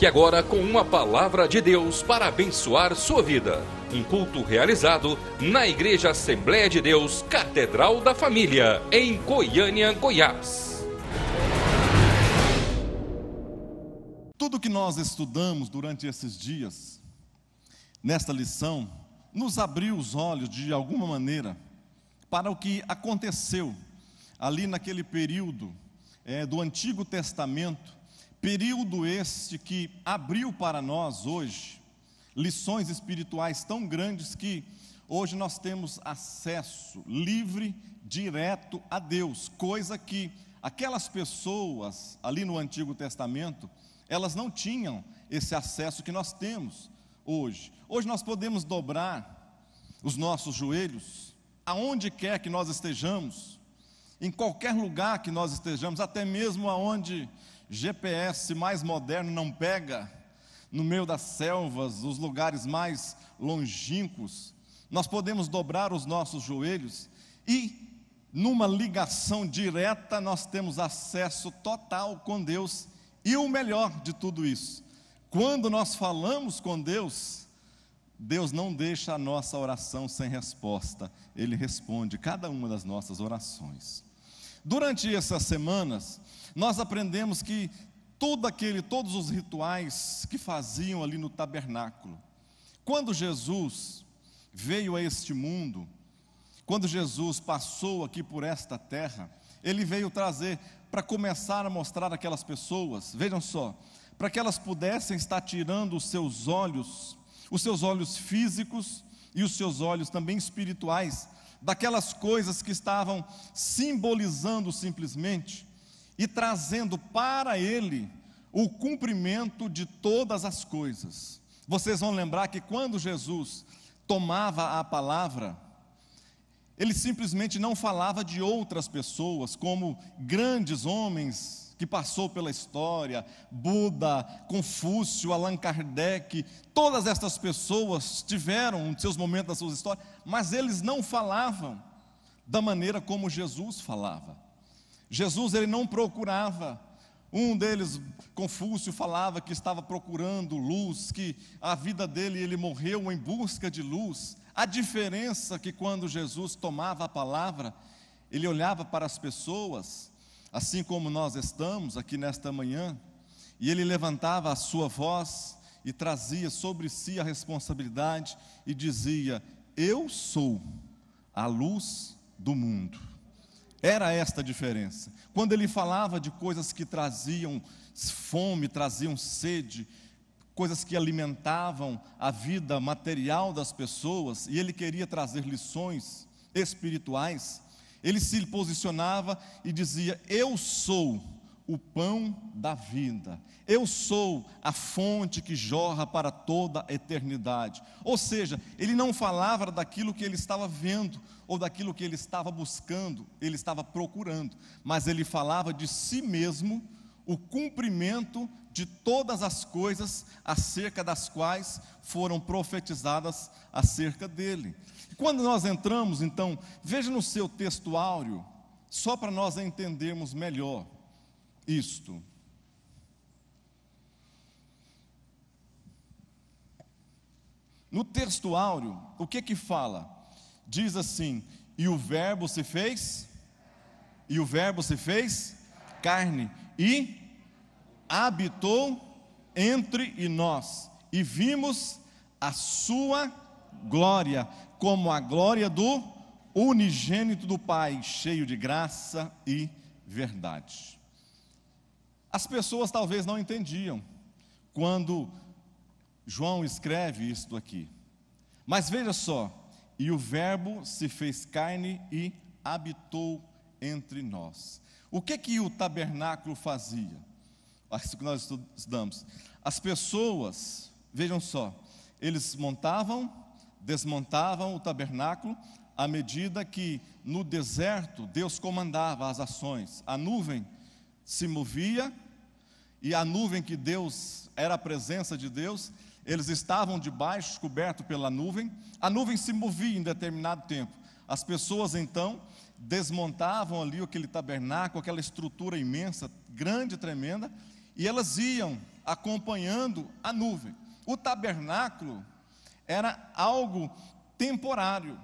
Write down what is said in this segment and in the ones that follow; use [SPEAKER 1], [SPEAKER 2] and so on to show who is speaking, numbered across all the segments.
[SPEAKER 1] Fique agora com uma palavra de Deus para abençoar sua vida. Um culto realizado na Igreja Assembleia de Deus, Catedral da Família, em Goiânia, Goiás.
[SPEAKER 2] Tudo que nós estudamos durante esses dias, nesta lição, nos abriu os olhos de alguma maneira para o que aconteceu ali naquele período do Antigo Testamento, período este que abriu para nós hoje lições espirituais tão grandes que hoje nós temos acesso livre, direto a Deus, coisa que aquelas pessoas ali no Antigo Testamento, elas não tinham esse acesso que nós temos hoje. Hoje nós podemos dobrar os nossos joelhos, aonde quer que nós estejamos, em qualquer lugar que nós estejamos, até mesmo aonde GPS mais moderno não pega, no meio das selvas, os lugares mais longínquos, nós podemos dobrar os nossos joelhos e numa ligação direta nós temos acesso total com Deus. E o melhor de tudo isso, quando nós falamos com Deus, Deus não deixa a nossa oração sem resposta, Ele responde cada uma das nossas orações. Durante essas semanas, nós aprendemos que todos os rituais que faziam ali no tabernáculo, quando Jesus veio a este mundo, quando Jesus passou aqui por esta terra, Ele veio trazer para começar a mostrar àquelas pessoas, vejam só, para que elas pudessem estar tirando os seus olhos físicos e os seus olhos também espirituais, daquelas coisas que estavam simbolizando simplesmente e trazendo para ele o cumprimento de todas as coisas. Vocês vão lembrar que quando Jesus tomava a palavra, Ele simplesmente não falava de outras pessoas, como grandes homens que passou pela história, Buda, Confúcio, Allan Kardec, todas estas pessoas tiveram seus momentos das suas histórias, mas eles não falavam da maneira como Jesus falava. Jesus, Ele não procurava. Um deles, Confúcio, falava que estava procurando luz, que a vida dele, ele morreu em busca de luz. A diferença é que quando Jesus tomava a palavra, Ele olhava para as pessoas, assim como nós estamos aqui nesta manhã, e Ele levantava a sua voz e trazia sobre si a responsabilidade e dizia: eu sou a luz do mundo. Era esta a diferença. Quando Ele falava de coisas que traziam fome, traziam sede, coisas que alimentavam a vida material das pessoas, e Ele queria trazer lições espirituais, Ele se posicionava e dizia: eu sou o pão da vida, eu sou a fonte que jorra para toda a eternidade. Ou seja, Ele não falava daquilo que Ele estava vendo, ou daquilo que Ele estava buscando, Ele estava procurando, mas Ele falava de si mesmo, o cumprimento de todas as coisas acerca das quais foram profetizadas acerca dele. E quando nós entramos, então, veja no seu textuário, só para nós entendermos melhor isto. No textuário, o que fala? Diz assim: e o verbo se fez carne e habitou entre nós, e vimos a sua glória, como a glória do unigênito do Pai, cheio de graça e verdade. As pessoas talvez não entendiam quando João escreve isto aqui, mas veja só: e o verbo se fez carne e habitou entre nós. O que o tabernáculo fazia? Isso que nós estudamos. As pessoas, vejam só, eles montavam, desmontavam o tabernáculo, à medida que no deserto Deus comandava as ações. A nuvem se movia, e a nuvem que Deus, era a presença de Deus, eles estavam debaixo, cobertos pela nuvem, a nuvem se movia em determinado tempo. As pessoas então desmontavam ali aquele tabernáculo, aquela estrutura imensa, grande, tremenda, e elas iam acompanhando a nuvem. O tabernáculo era algo temporário.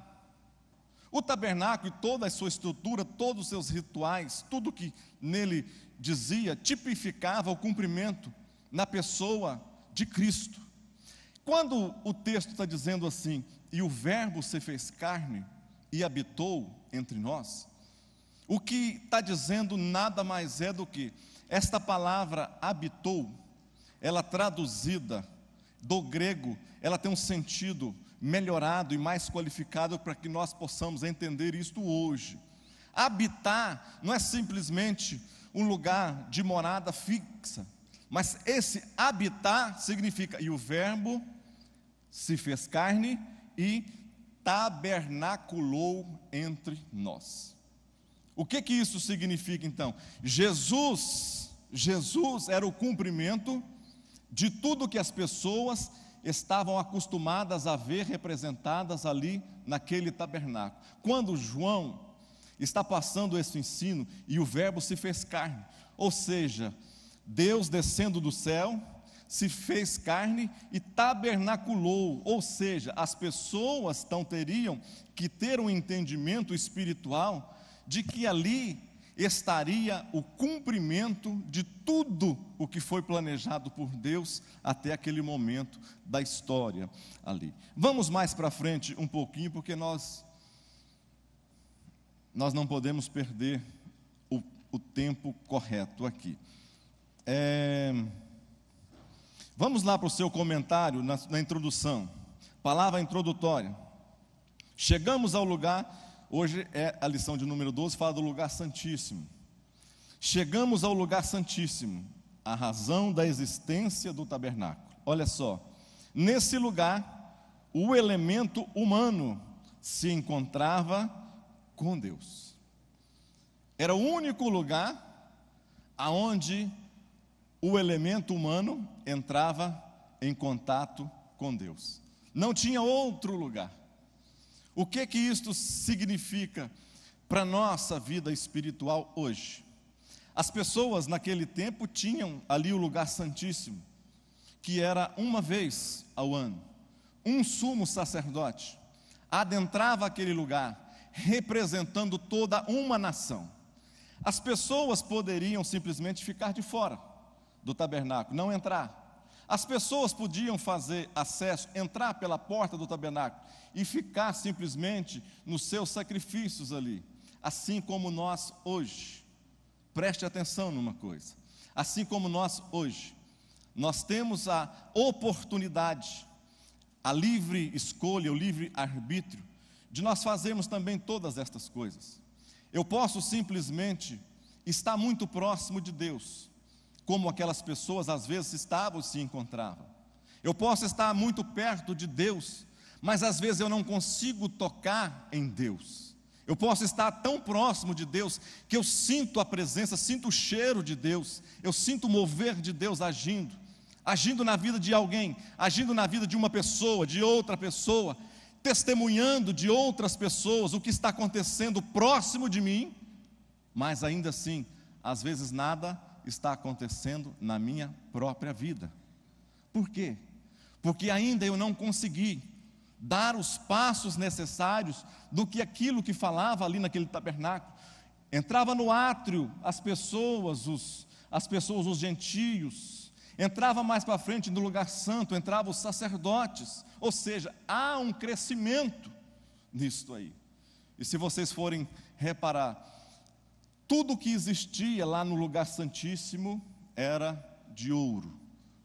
[SPEAKER 2] O tabernáculo e toda a sua estrutura, todos os seus rituais, tudo que nele dizia, tipificava o cumprimento na pessoa de Cristo. Quando o texto está dizendo assim, e o verbo se fez carne e habitou entre nós, o que está dizendo nada mais é do que esta palavra habitou, ela traduzida do grego, ela tem um sentido melhorado e mais qualificado para que nós possamos entender isto hoje. Habitar não é simplesmente um lugar de morada fixa, mas esse habitar significa, e o verbo se fez carne e tabernaculou entre nós. O que isso significa então? Jesus era o cumprimento de tudo que as pessoas estavam acostumadas a ver representadas ali naquele tabernáculo. Quando João está passando esse ensino e o verbo se fez carne, ou seja, Deus descendo do céu, se fez carne e tabernaculou, ou seja, as pessoas então teriam que ter um entendimento espiritual de que ali estaria o cumprimento de tudo o que foi planejado por Deus até aquele momento da história ali. Vamos mais para frente um pouquinho, porque nós não podemos perder o tempo correto aqui. Vamos lá para o seu comentário na introdução, palavra introdutória. Chegamos ao lugar. Hoje é a lição de número 12, fala do lugar santíssimo. Chegamos ao lugar santíssimo, a razão da existência do tabernáculo. Olha só, nesse lugar, o elemento humano se encontrava com Deus. Era o único lugar aonde o elemento humano entrava em contato com Deus. Não tinha outro lugar. O que isto significa para a nossa vida espiritual hoje? As pessoas naquele tempo tinham ali o lugar santíssimo, que era uma vez ao ano. Um sumo sacerdote adentrava aquele lugar, representando toda uma nação. As pessoas poderiam simplesmente ficar de fora do tabernáculo, não entrar. As pessoas podiam fazer acesso, entrar pela porta do tabernáculo e ficar simplesmente nos seus sacrifícios ali, assim como nós hoje. Preste atenção numa coisa, assim como nós hoje, nós temos a oportunidade, a livre escolha, o livre arbítrio, de nós fazermos também todas estas coisas. Eu posso simplesmente estar muito próximo de Deus, como aquelas pessoas às vezes estavam, se encontravam. Eu posso estar muito perto de Deus, mas às vezes eu não consigo tocar em Deus. Eu posso estar tão próximo de Deus, que eu sinto a presença, sinto o cheiro de Deus, eu sinto o mover de Deus agindo na vida de alguém, agindo na vida de uma pessoa, de outra pessoa, testemunhando de outras pessoas o que está acontecendo próximo de mim, mas ainda assim, às vezes nada está acontecendo na minha própria vida. Por quê? Porque ainda eu não consegui dar os passos necessários do que aquilo que falava ali naquele tabernáculo. Entrava no átrio as pessoas, os gentios. Entrava mais para frente no lugar santo, entravam os sacerdotes. Ou seja, há um crescimento nisto aí. E se vocês forem reparar, tudo que existia lá no lugar santíssimo era de ouro.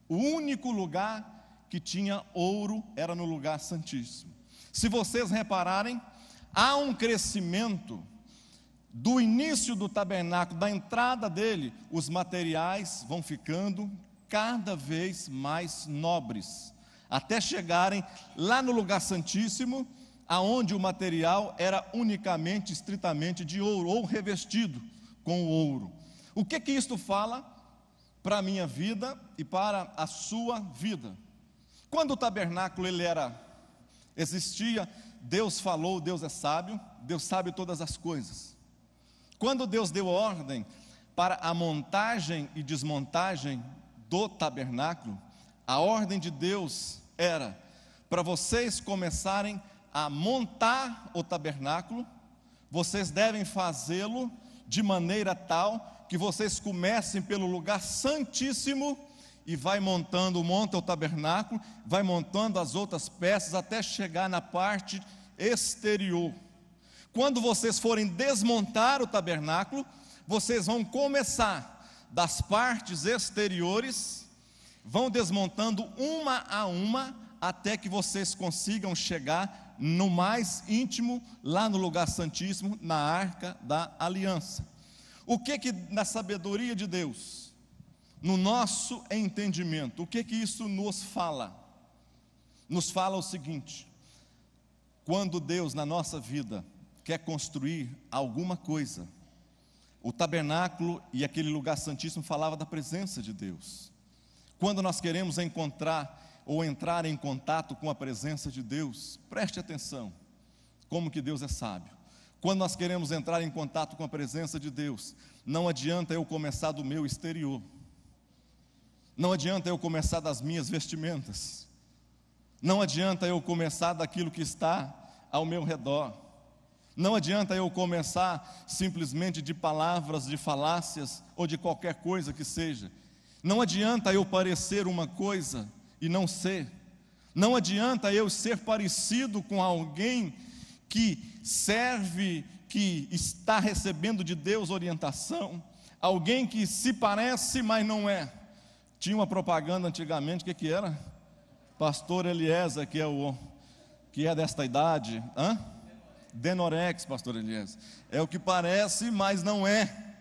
[SPEAKER 2] O único lugar que tinha ouro era no lugar santíssimo. Se vocês repararem, há um crescimento do início do tabernáculo, da entrada dele, os materiais vão ficando cada vez mais nobres, até chegarem lá no lugar santíssimo, aonde o material era unicamente, estritamente de ouro, ou revestido com ouro. O que isto fala para a minha vida e para a sua vida? Quando o tabernáculo existia, Deus falou, Deus é sábio, Deus sabe todas as coisas. Quando Deus deu ordem para a montagem e desmontagem do tabernáculo, a ordem de Deus era para vocês começarem a montar o tabernáculo, vocês devem fazê-lo de maneira tal que vocês comecem pelo lugar santíssimo e monta o tabernáculo, vai montando as outras peças até chegar na parte exterior. Quando vocês forem desmontar o tabernáculo, vocês vão começar das partes exteriores, vão desmontando uma a uma, até que vocês consigam chegar no mais íntimo, lá no lugar santíssimo, na arca da aliança. O que na sabedoria de Deus, no nosso entendimento, o que isso nos fala? Nos fala o seguinte: quando Deus na nossa vida quer construir alguma coisa, o tabernáculo e aquele lugar santíssimo falava da presença de Deus. Quando nós queremos encontrar ou entrar em contato com a presença de Deus, preste atenção, como que Deus é sábio. Quando nós queremos entrar em contato com a presença de Deus, não adianta eu começar do meu exterior, não adianta eu começar das minhas vestimentas, não adianta eu começar daquilo que está ao meu redor, não adianta eu começar simplesmente de palavras, de falácias ou de qualquer coisa que seja. Não adianta eu parecer uma coisa e não ser. Não adianta eu ser parecido com alguém que serve, que está recebendo de Deus orientação, alguém que se parece, mas não é. Tinha uma propaganda antigamente, o que era? Pastor Eliezer, que é desta idade, Denorex, pastor Eliezer, é o que parece, mas não é.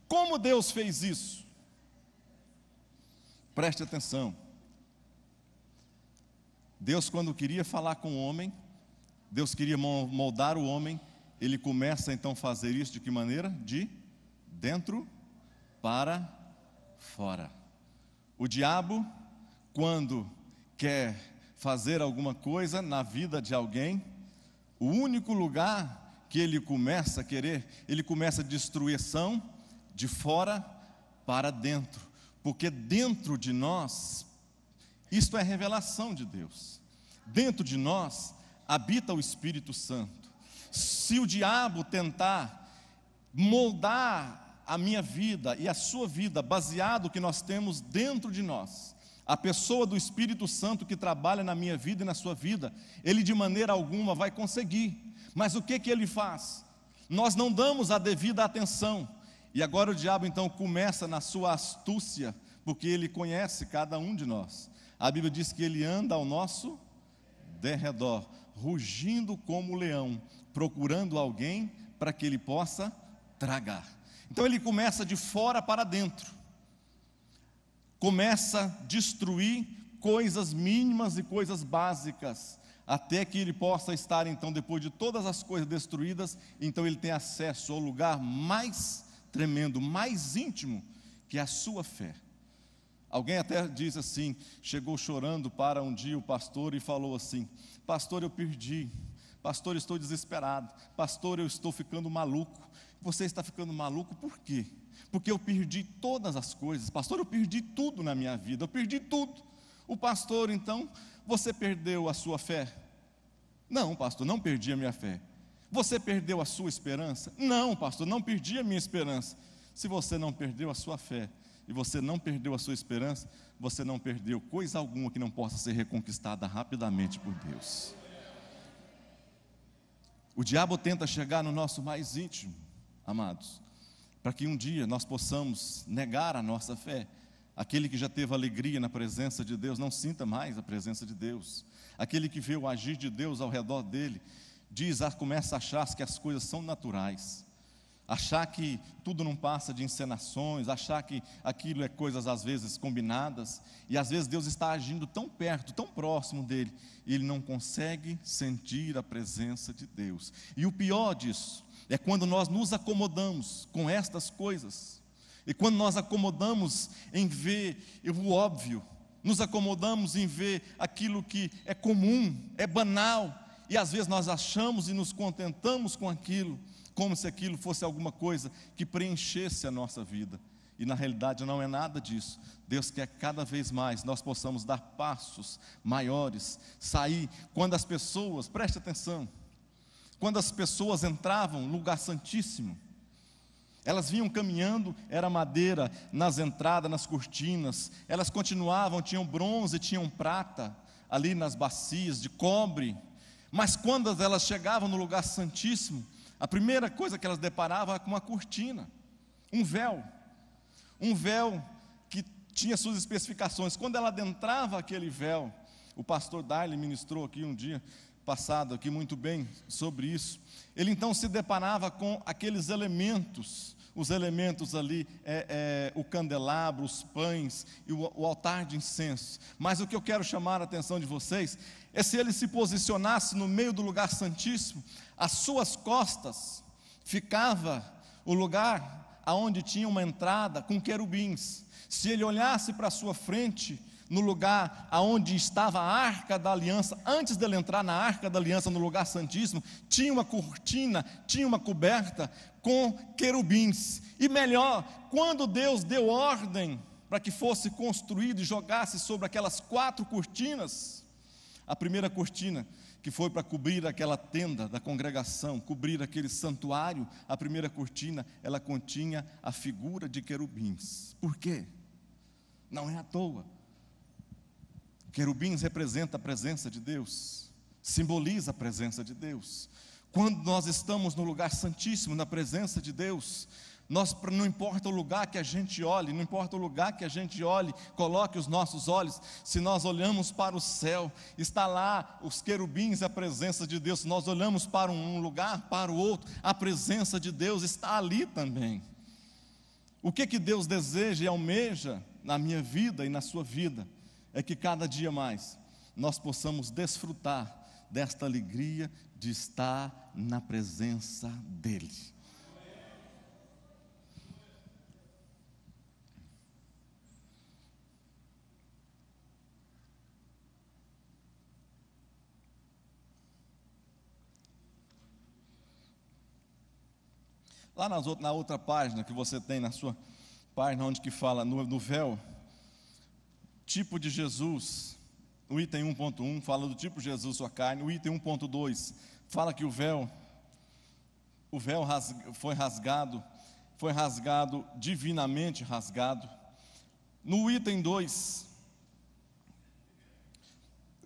[SPEAKER 2] Como Deus fez isso? Preste atenção. Deus, quando queria falar com o homem, Deus queria moldar o homem, Ele começa então a fazer isso de que maneira? De dentro para fora. O diabo, quando quer fazer alguma coisa na vida de alguém, o único lugar que ele começa a querer, ele começa a destruição de fora para dentro, porque dentro de nós, isto é revelação de Deus, dentro de nós habita o Espírito Santo. Se o diabo tentar moldar a minha vida e a sua vida, baseado no que nós temos dentro de nós, a pessoa do Espírito Santo que trabalha na minha vida e na sua vida, ele de maneira alguma vai conseguir. Mas o que ele faz? Nós não damos a devida atenção, e agora o diabo então começa na sua astúcia, porque ele conhece cada um de nós. A Bíblia diz que ele anda ao nosso derredor, rugindo como leão, procurando alguém para que ele possa tragar. Então ele começa de fora para dentro, começa a destruir coisas mínimas e coisas básicas, até que ele possa estar então, depois de todas as coisas destruídas, então ele tem acesso ao lugar mais tremendo, mais íntimo, que é a sua fé. Alguém até diz assim, chegou chorando para um dia o pastor e falou assim: pastor, eu perdi, pastor, eu estou desesperado, pastor, eu estou ficando maluco. Você está ficando maluco por quê? Porque eu perdi todas as coisas, pastor, eu perdi tudo na minha vida, eu perdi tudo. O pastor, então, você perdeu a sua fé? Não, pastor, não perdi a minha fé. Você perdeu a sua esperança? Não, pastor, não perdi a minha esperança. Se você não perdeu a sua fé, e você não perdeu a sua esperança, você não perdeu coisa alguma que não possa ser reconquistada rapidamente por Deus. O diabo tenta chegar no nosso mais íntimo, amados, para que um dia nós possamos negar a nossa fé. Aquele que já teve alegria na presença de Deus, não sinta mais a presença de Deus. Aquele que vê o agir de Deus ao redor dele, começa a achar que as coisas são naturais, achar que tudo não passa de encenações, achar que aquilo é coisas às vezes combinadas, e às vezes Deus está agindo tão perto, tão próximo dele, e ele não consegue sentir a presença de Deus. E o pior disso é quando nós nos acomodamos com estas coisas, e quando nós acomodamos em ver o óbvio, nos acomodamos em ver aquilo que é comum, é banal, e às vezes nós achamos e nos contentamos com aquilo, como se aquilo fosse alguma coisa que preenchesse a nossa vida. E na realidade não é nada disso. Deus quer cada vez mais nós possamos dar passos maiores, sair. Quando as pessoas, preste atenção, quando as pessoas entravam no lugar santíssimo, elas vinham caminhando, era madeira nas entradas, nas cortinas, elas continuavam, tinham bronze, tinham prata, ali nas bacias de cobre, mas quando elas chegavam no lugar santíssimo, a primeira coisa que elas deparavam era com uma cortina, um véu que tinha suas especificações. Quando ela adentrava aquele véu, o pastor Darley ministrou aqui um dia passado aqui muito bem sobre isso. Ele então se deparava com aqueles elementos, os elementos ali, o candelabro, os pães e o altar de incenso. Mas o que eu quero chamar a atenção de vocês é se ele se posicionasse no meio do lugar santíssimo, às suas costas ficava o lugar aonde tinha uma entrada com querubins. Se ele olhasse para a sua frente, no lugar aonde estava a Arca da Aliança, antes dele entrar na Arca da Aliança, no lugar santíssimo, tinha uma cortina, tinha uma coberta com querubins. E melhor, quando Deus deu ordem para que fosse construído e jogasse sobre aquelas 4 cortinas, a primeira cortina, que foi para cobrir aquela tenda da congregação, cobrir aquele santuário, a primeira cortina, ela continha a figura de querubins. Por quê? Não é à toa. Querubins representa a presença de Deus, simboliza a presença de Deus. Quando nós estamos no lugar santíssimo, na presença de Deus, não importa o lugar que a gente olhe, não importa o lugar que a gente olhe, coloque os nossos olhos, se nós olhamos para o céu, está lá os querubins, a presença de Deus. Se nós olhamos para um lugar, para o outro, a presença de Deus está ali também. O que Deus deseja e almeja na minha vida e na sua vida, é que cada dia mais nós possamos desfrutar desta alegria de estar na presença dEle. Lá na outra página que você tem, na sua página onde que fala no véu, tipo de Jesus, o item 1.1 fala do tipo de Jesus, sua carne. O item 1.2 fala que o véu foi rasgado, divinamente rasgado. No item 2,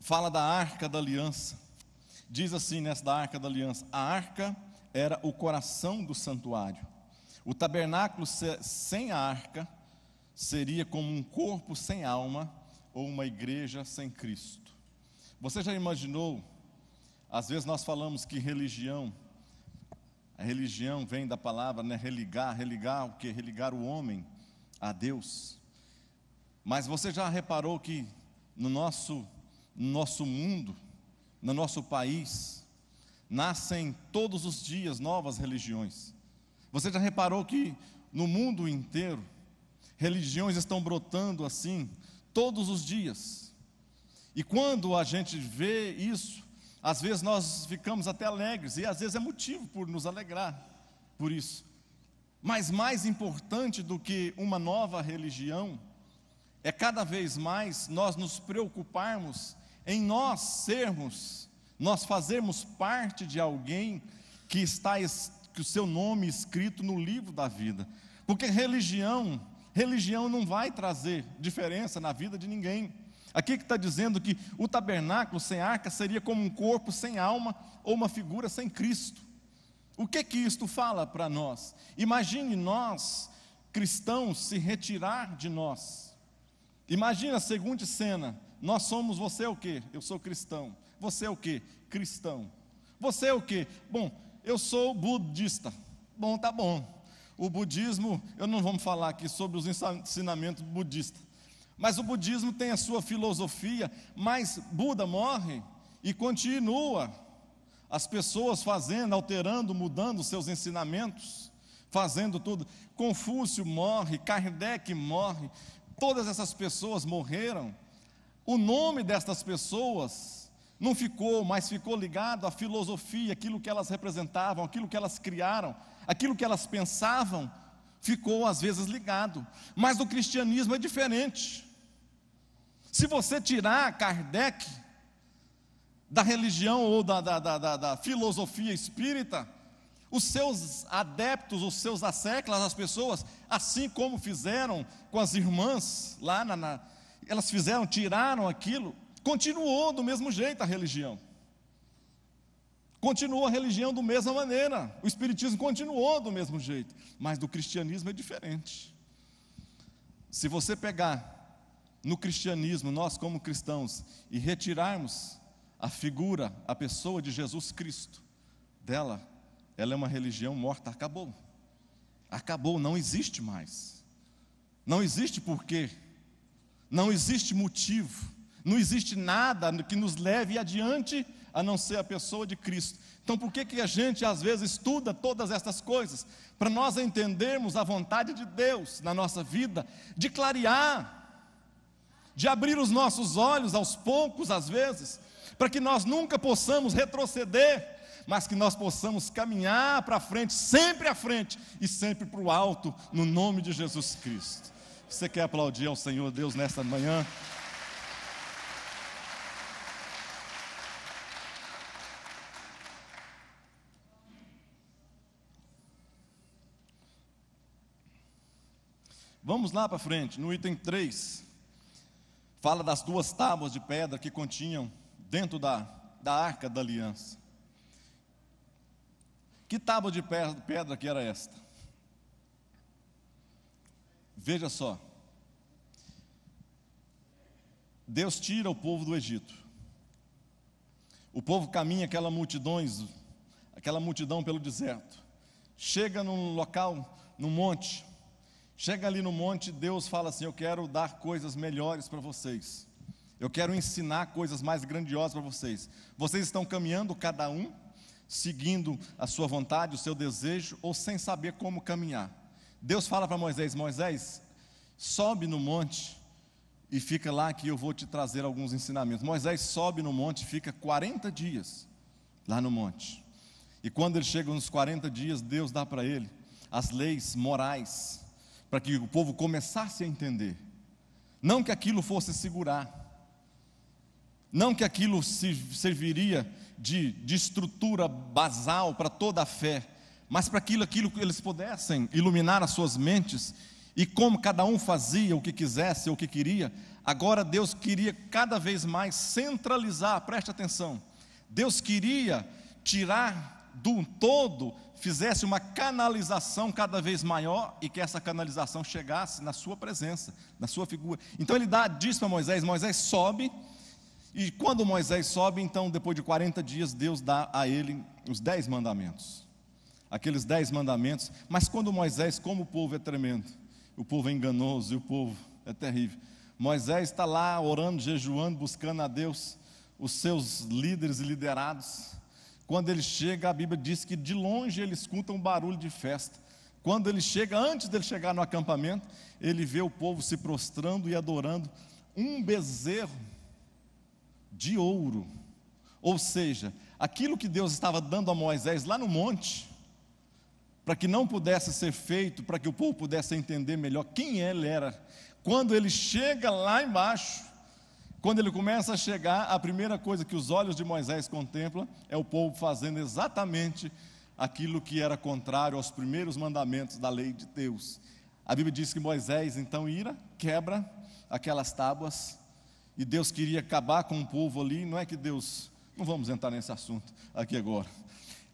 [SPEAKER 2] fala da Arca da Aliança. Diz assim nessa da Arca da Aliança: a arca era o coração do santuário. O tabernáculo sem a arca seria como um corpo sem alma ou uma igreja sem Cristo. Você já imaginou? Às vezes nós falamos que a religião vem da palavra, né, religar o quê? Religar o homem a Deus. Mas você já reparou que no nosso mundo, no nosso país, nascem todos os dias novas religiões? Você já reparou que no mundo inteiro, religiões estão brotando assim, todos os dias? E quando a gente vê isso, às vezes nós ficamos até alegres, e às vezes é motivo por nos alegrar por isso. Mas mais importante do que uma nova religião, é cada vez mais nós nos preocuparmos em nós fazermos parte de alguém que o seu nome escrito no livro da vida. Porque religião não vai trazer diferença na vida de ninguém. Aqui que está dizendo que o tabernáculo sem arca seria como um corpo sem alma ou uma figura sem Cristo. O que isto fala para nós? Imagine nós, cristãos, se retirar de nós. Imagine a seguinte cena: você é o quê? Eu sou cristão. Você é o quê? Cristão. Você é o quê? Bom, eu sou budista. Bom, tá bom. O budismo, eu não vamos falar aqui sobre os ensinamentos budistas, mas o budismo tem a sua filosofia, mas Buda morre e continua as pessoas fazendo, alterando, mudando seus ensinamentos, fazendo tudo. Confúcio morre, Kardec morre, todas essas pessoas morreram. O nome destas pessoas não ficou, mas ficou ligado à filosofia, aquilo que elas representavam, aquilo que elas criaram, aquilo que elas pensavam, ficou às vezes ligado. Mas o cristianismo é diferente. Se você tirar Kardec da religião ou da filosofia espírita, os seus adeptos, os seus asseclas, as pessoas, assim como fizeram com as irmãs lá elas fizeram, tiraram aquilo, continuou do mesmo jeito a religião. Continuou a religião da mesma maneira, o espiritismo continuou do mesmo jeito, mas do cristianismo é diferente. Se você pegar no cristianismo, nós como cristãos, e retirarmos a figura, a pessoa de Jesus Cristo dela, ela é uma religião morta, acabou. Acabou, não existe mais. Não existe porquê. Não existe motivo. Não existe nada que nos leve adiante a não ser a pessoa de Cristo. Então por que a gente às vezes estuda todas essas coisas? Para nós entendermos a vontade de Deus na nossa vida, de clarear, de abrir os nossos olhos aos poucos às vezes, para que nós nunca possamos retroceder, mas que nós possamos caminhar para frente, sempre à frente e sempre para o alto, no nome de Jesus Cristo. Você quer aplaudir ao Senhor Deus nesta manhã? Vamos lá para frente, no item 3, fala das 2 tábuas de pedra que continham dentro da arca da aliança. Que tábua de pedra que era esta? Veja só, Deus tira o povo do Egito, o povo caminha aquela multidão pelo deserto, chega num local, num monte, chega ali no monte, Deus fala assim: eu quero dar coisas melhores para vocês, eu quero ensinar coisas mais grandiosas para vocês. Vocês estão caminhando cada um, seguindo a sua vontade, o seu desejo, ou sem saber como caminhar. Deus fala para Moisés: Moisés, sobe no monte e fica lá que eu vou te trazer alguns ensinamentos. Moisés sobe no monte e fica 40 dias lá no monte. E quando ele chega nos 40 dias, Deus dá para ele as leis morais, para que o povo começasse a entender. Não que aquilo fosse segurar, não que aquilo serviria de estrutura basal para toda a fé, mas para aquilo que eles pudessem iluminar as suas mentes, e como cada um fazia o que quisesse ou o que queria, agora Deus queria cada vez mais centralizar, preste atenção, Deus queria tirar do todo, fizesse uma canalização cada vez maior, e que essa canalização chegasse na sua presença, na sua figura. Então ele diz para Moisés: Moisés sobe. E quando Moisés sobe, então depois de 40 dias, Deus dá a ele os 10 mandamentos, aqueles 10 mandamentos. Mas quando Moisés, como o povo é tremendo, o povo é enganoso e o povo é terrível, Moisés está lá orando, jejuando, buscando a Deus, os seus líderes e liderados. Quando ele chega, a Bíblia diz que de longe ele escuta um barulho de festa. Quando ele chega, antes dele chegar no acampamento, ele vê o povo se prostrando e adorando um bezerro de ouro. Ou seja, aquilo que Deus estava dando a Moisés lá no monte, para que não pudesse ser feito, para que o povo pudesse entender melhor quem ele era, quando ele chega lá embaixo, quando ele começa a chegar, a primeira coisa que os olhos de Moisés contemplam é o povo fazendo exatamente aquilo que era contrário aos primeiros mandamentos da lei de Deus. A Bíblia diz que Moisés então quebra aquelas tábuas, e Deus queria acabar com o povo ali. Não é que Deus, não vamos entrar nesse assunto aqui agora.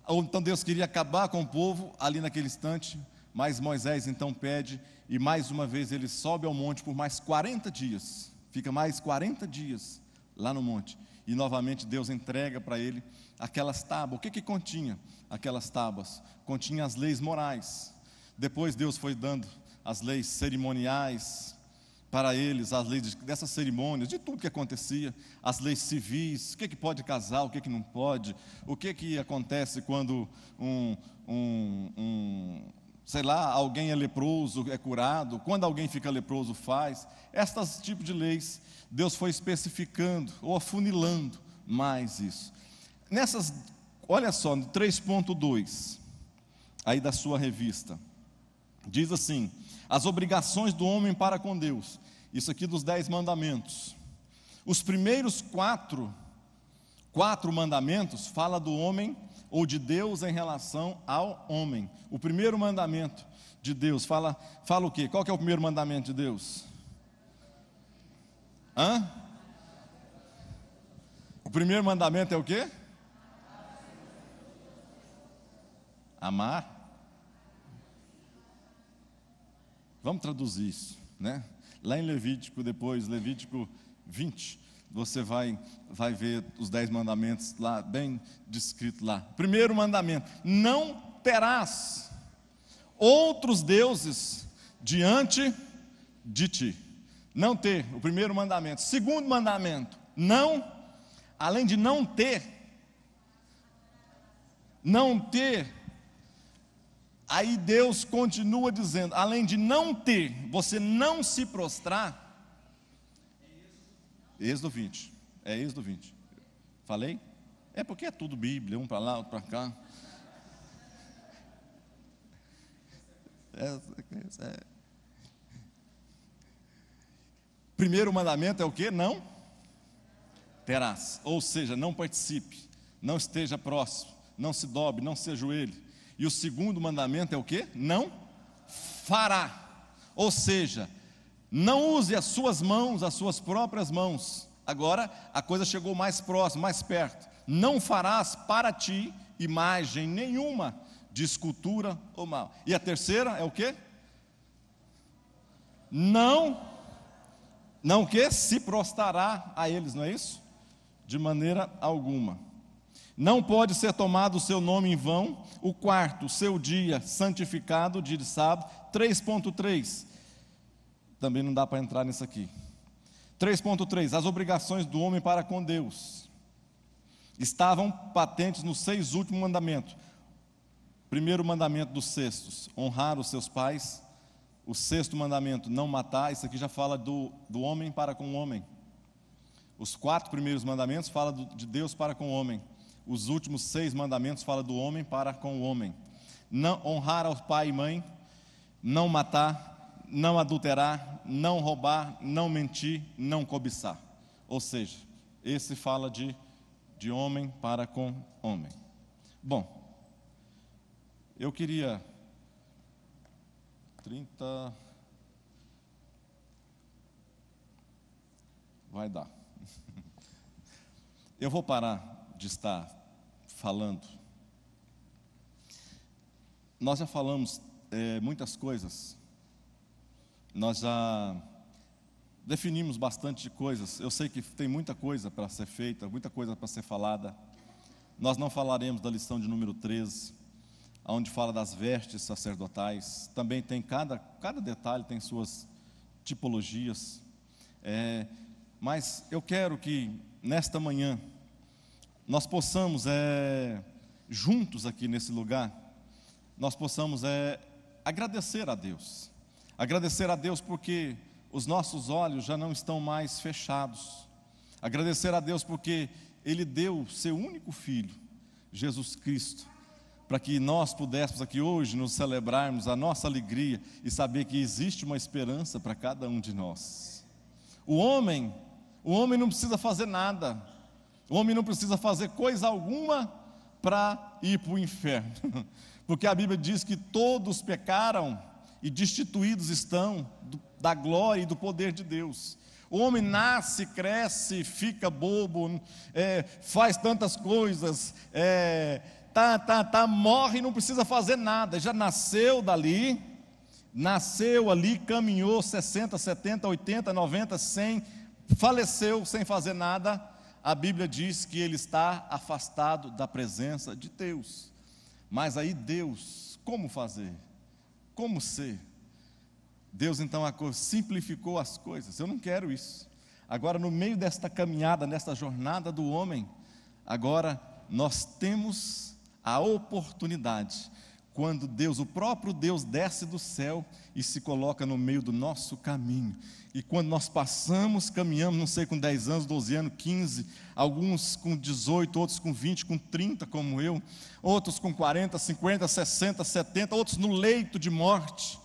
[SPEAKER 2] Então Deus queria acabar com o povo ali naquele instante, mas Moisés então pede, e mais uma vez ele sobe ao monte por mais 40 dias, fica mais 40 dias lá no monte, e novamente Deus entrega para ele aquelas tábuas. O que continha aquelas tábuas? Continha as leis morais. Depois Deus foi dando as leis cerimoniais para eles, as leis dessas cerimônias, de tudo que acontecia, as leis civis, o que pode casar, o que não pode, o que acontece quando sei lá, alguém é leproso, é curado, quando alguém fica leproso faz. Estes tipos de leis, Deus foi especificando, ou afunilando mais isso. Olha só, no 3.2, aí da sua revista, diz assim: as obrigações do homem para com Deus. Isso aqui dos 10 mandamentos. Os primeiros quatro mandamentos fala do homem ou de Deus em relação ao homem. O primeiro mandamento de Deus fala o quê? Qual que é o primeiro mandamento de Deus? O primeiro mandamento é o quê? Amar. Vamos traduzir isso, né? Lá em Levítico, depois, Levítico 20, você vai ver os 10 mandamentos lá, bem descrito lá. Primeiro mandamento: não terás outros deuses diante de ti. Não ter, o primeiro mandamento. Segundo mandamento: não, além de não ter, aí Deus continua dizendo, além de não ter, você não se prostrar. Êxodo 20, é Êxodo 20. Falei? É porque é tudo Bíblia, um para lá, outro para cá. Primeiro mandamento é o que? Não terás, ou seja, não participe, não esteja próximo, não se dobre, não se ajoelhe. E o segundo mandamento é o que? Não fará, ou seja, não use as suas mãos, as suas próprias mãos. Agora a coisa chegou mais próximo, mais perto. Não farás para ti imagem nenhuma de escultura ou mal. E a terceira é o que? Não que se prostrará a eles, não é isso? De maneira alguma. Não pode ser tomado o seu nome em vão. O quarto, seu dia santificado, dia de sábado. 3.3, também não dá para entrar nisso aqui. 3.3, as obrigações do homem para com Deus estavam patentes nos 6 últimos mandamentos. Primeiro mandamento dos sextos: honrar os seus pais. O 6º mandamento: não matar. Isso aqui já fala do homem para com o homem. Os 4 primeiros mandamentos falam de Deus para com o homem. Os últimos 6 mandamentos falam do homem para com o homem. Não honrar ao pai e mãe, não matar, não adulterar, não roubar, não mentir, não cobiçar. Ou seja, esse fala de homem para com homem. Bom, eu queria 30, vai dar. Eu vou parar de estar falando. Nós já falamos muitas coisas, nós já definimos bastante coisas. Eu sei que tem muita coisa para ser feita, muita coisa para ser falada. Nós não falaremos da lição de número 13, onde fala das vestes sacerdotais. Também tem cada detalhe tem suas tipologias. Mas eu quero que nesta manhã nós possamos, juntos aqui nesse lugar, nós possamos agradecer a Deus. Agradecer a Deus porque os nossos olhos já não estão mais fechados. Agradecer a Deus porque Ele deu seu único Filho, Jesus Cristo, para que nós pudéssemos aqui hoje nos celebrarmos a nossa alegria e saber que existe uma esperança para cada um de nós. O homem não precisa fazer nada. O homem não precisa fazer coisa alguma para ir para o inferno, porque a Bíblia diz que todos pecaram e destituídos estão da glória e do poder de Deus. O homem nasce, cresce, fica bobo, faz tantas coisas, morre e não precisa fazer nada. Já nasceu ali, caminhou 60, 70, 80, 90, 100, faleceu sem fazer nada. A Bíblia diz que ele está afastado da presença de Deus. Mas aí Deus, como fazer? Como ser? Deus então simplificou as coisas. Eu não quero isso. Agora, no meio desta caminhada, nesta jornada do homem, agora nós temos a oportunidade, quando o próprio Deus desce do céu e se coloca no meio do nosso caminho. E quando nós caminhamos, não sei, com 10 anos, 12 anos, 15, alguns com 18, outros com 20, com 30, como eu, outros com 40, 50, 60, 70, outros no leito de morte.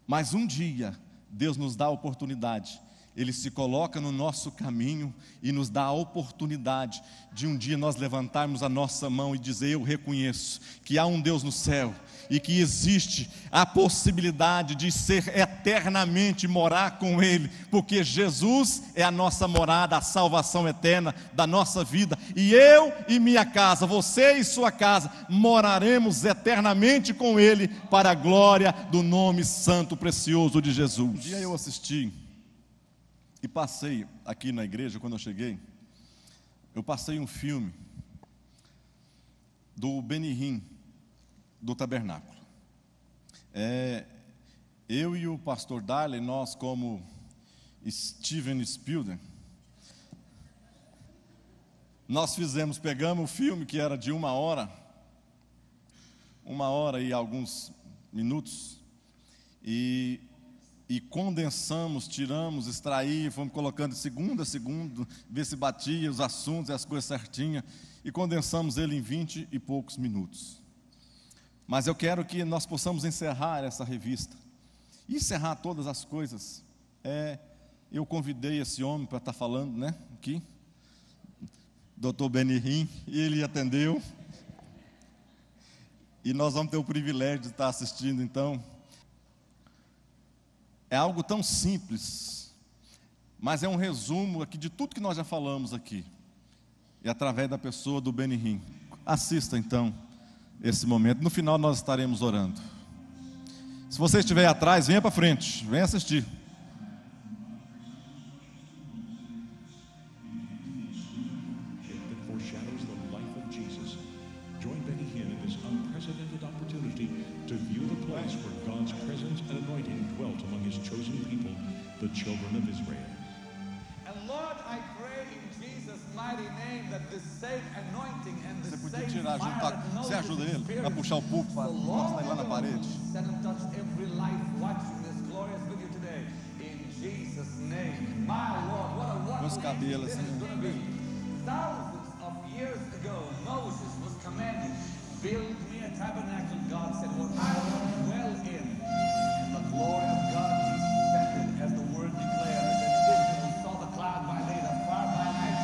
[SPEAKER 2] Mas um dia, Deus nos dá a oportunidade. Ele se coloca no nosso caminho e nos dá a oportunidade de um dia nós levantarmos a nossa mão e dizer: eu reconheço que há um Deus no céu e que existe a possibilidade de ser eternamente morar com Ele, porque Jesus é a nossa morada, a salvação eterna da nossa vida, e eu e minha casa, você e sua casa, moraremos eternamente com Ele para a glória do nome santo precioso de Jesus. Um dia eu assisti e passei aqui na igreja, quando eu cheguei, eu passei um filme do Benny Hinn, do Tabernáculo. Eu e o pastor Darley, nós como Steven Spielberg, nós pegamos o filme que era de 1 hora e alguns minutos, e condensamos, tiramos, extraímos, fomos colocando de segundo a segundo, ver se batia os assuntos e as coisas certinhas, e condensamos ele em 20 e poucos minutos. Mas eu quero que nós possamos encerrar essa revista, e encerrar todas as coisas. Eu convidei esse homem para estar falando, né, aqui, Dr. Benny Hinn, e ele atendeu, e nós vamos ter o privilégio de estar assistindo. Então, é algo tão simples, mas é um resumo aqui de tudo que nós já falamos aqui, e através da pessoa do Benny Hinn. Assista então esse momento, no final nós estaremos orando. Se você estiver atrás, venha para frente, venha assistir.
[SPEAKER 3] The children of Israel. And Lord, I pray in Jesus' mighty name that this same anointing and the same fire that
[SPEAKER 2] Você ajuda ele a puxar o púlpito para mostrar ele lá na parede.
[SPEAKER 3] Send and touch every life watching this glorious video today. In Jesus' name, my Lord, what a wonderful thing this is going to be. Thousands of years ago, Moses was commanded, build me a tabernacle. God said, what I want to dwell in. And the glory of God descended as the word declared. And Israel saw the cloud by day, the fire by night.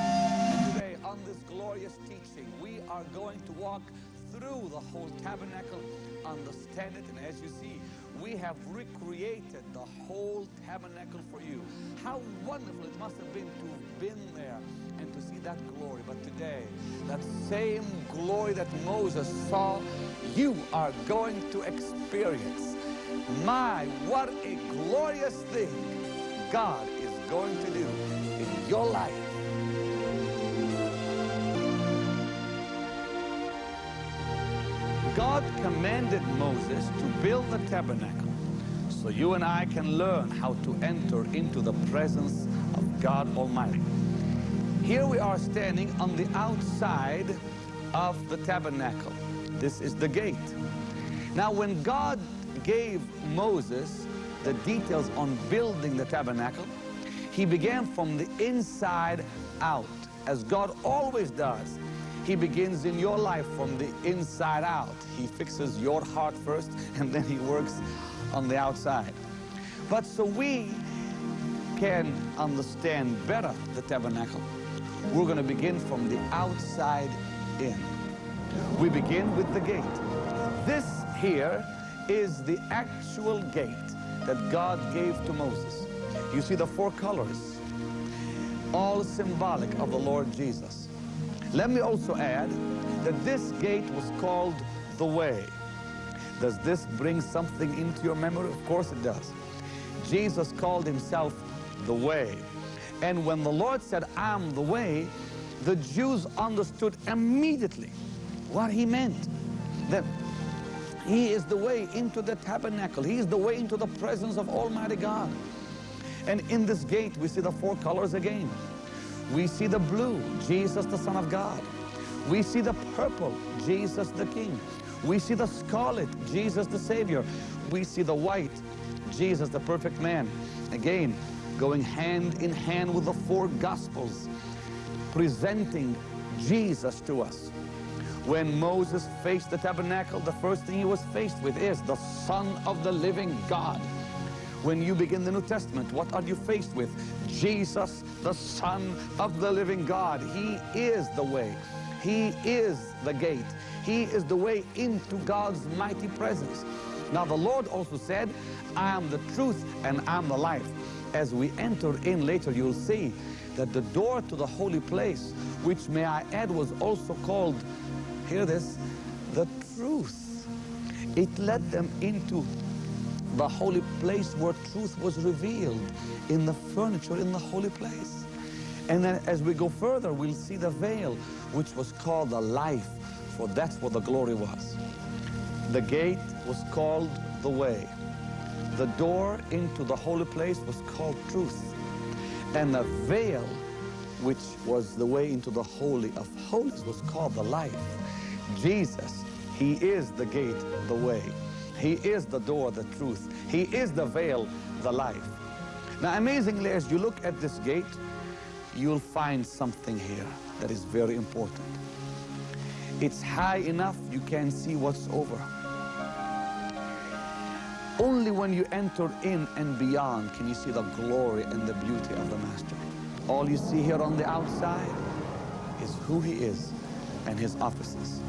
[SPEAKER 3] And today, on this glorious teaching, we are going to walk through the whole tabernacle, understand it, and as you see, we have recreated the whole tabernacle for you. How wonderful it must have been to have been there and to see that glory. But today, that same glory that Moses saw, you are going to experience. My, what a glorious thing God is going to do in your life. God commanded Moses to build the tabernacle so you and I can learn how to enter into the presence of God Almighty. Here we are standing on the outside of the tabernacle. This is the gate. Now, when God gave Moses the details on building the tabernacle, he began from the inside out, as God always does. He begins in your life from the inside out. He fixes your heart first, and then he works on the outside. But so we can understand better the tabernacle, we're going to begin from the outside in. We begin with the gate. This here is the actual gate that God gave to Moses. You see the 4 colors, all symbolic of the Lord Jesus. Let me also add that this gate was called the Way. Does this bring something into your memory? Of course it does. Jesus called himself the Way. And when the Lord said, I'm the Way, the Jews understood immediately what he meant. That he is the way into the tabernacle. He is the way into the presence of Almighty God. And in this gate, we see the 4 colors again. We see the blue, Jesus the Son of God. We see the purple, Jesus the King. We see the scarlet, Jesus the Savior. We see the white, Jesus the perfect man. Again, going hand in hand with the 4 Gospels, presenting Jesus to us. When Moses faced the tabernacle, the first thing he was faced with is the Son of the living God. When you begin the New Testament, what are you faced with? Jesus, the Son of the living God. He is the way. He is the gate. He is the way into God's mighty presence. Now the Lord also said, I am the truth and I am the life. As we enter in later, you'll see that the door to the holy place, which, may I add, was also called, hear this, the truth. It led them into the holy place where truth was revealed, in the furniture in the holy place. And then as we go further, we'll see the veil, which was called the life, for that's where the glory was. The gate was called the way. The door into the holy place was called truth. And the veil, which was the way into the Holy of Holies, was called the life. Jesus, He is the gate, the way. He is the door, the truth. He is the veil, the life. Now, amazingly, as you look at this gate, you'll find something here that is very important. It's high enough you can see what's over. Only when you enter in and beyond can you see the glory and the beauty of the Master. All you see here on the outside is who He is and His offices.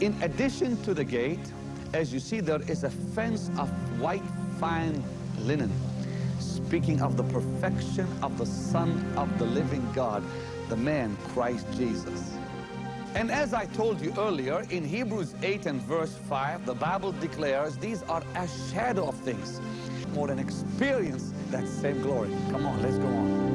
[SPEAKER 3] In addition to the gate, as you see, there is a fence of white fine linen, speaking of the perfection of the Son of the living God, the man Christ Jesus. And as I told you earlier, in Hebrews 8 and verse 5, the Bible declares these are a shadow of things, more than experience that same glory. Come on, let's go on.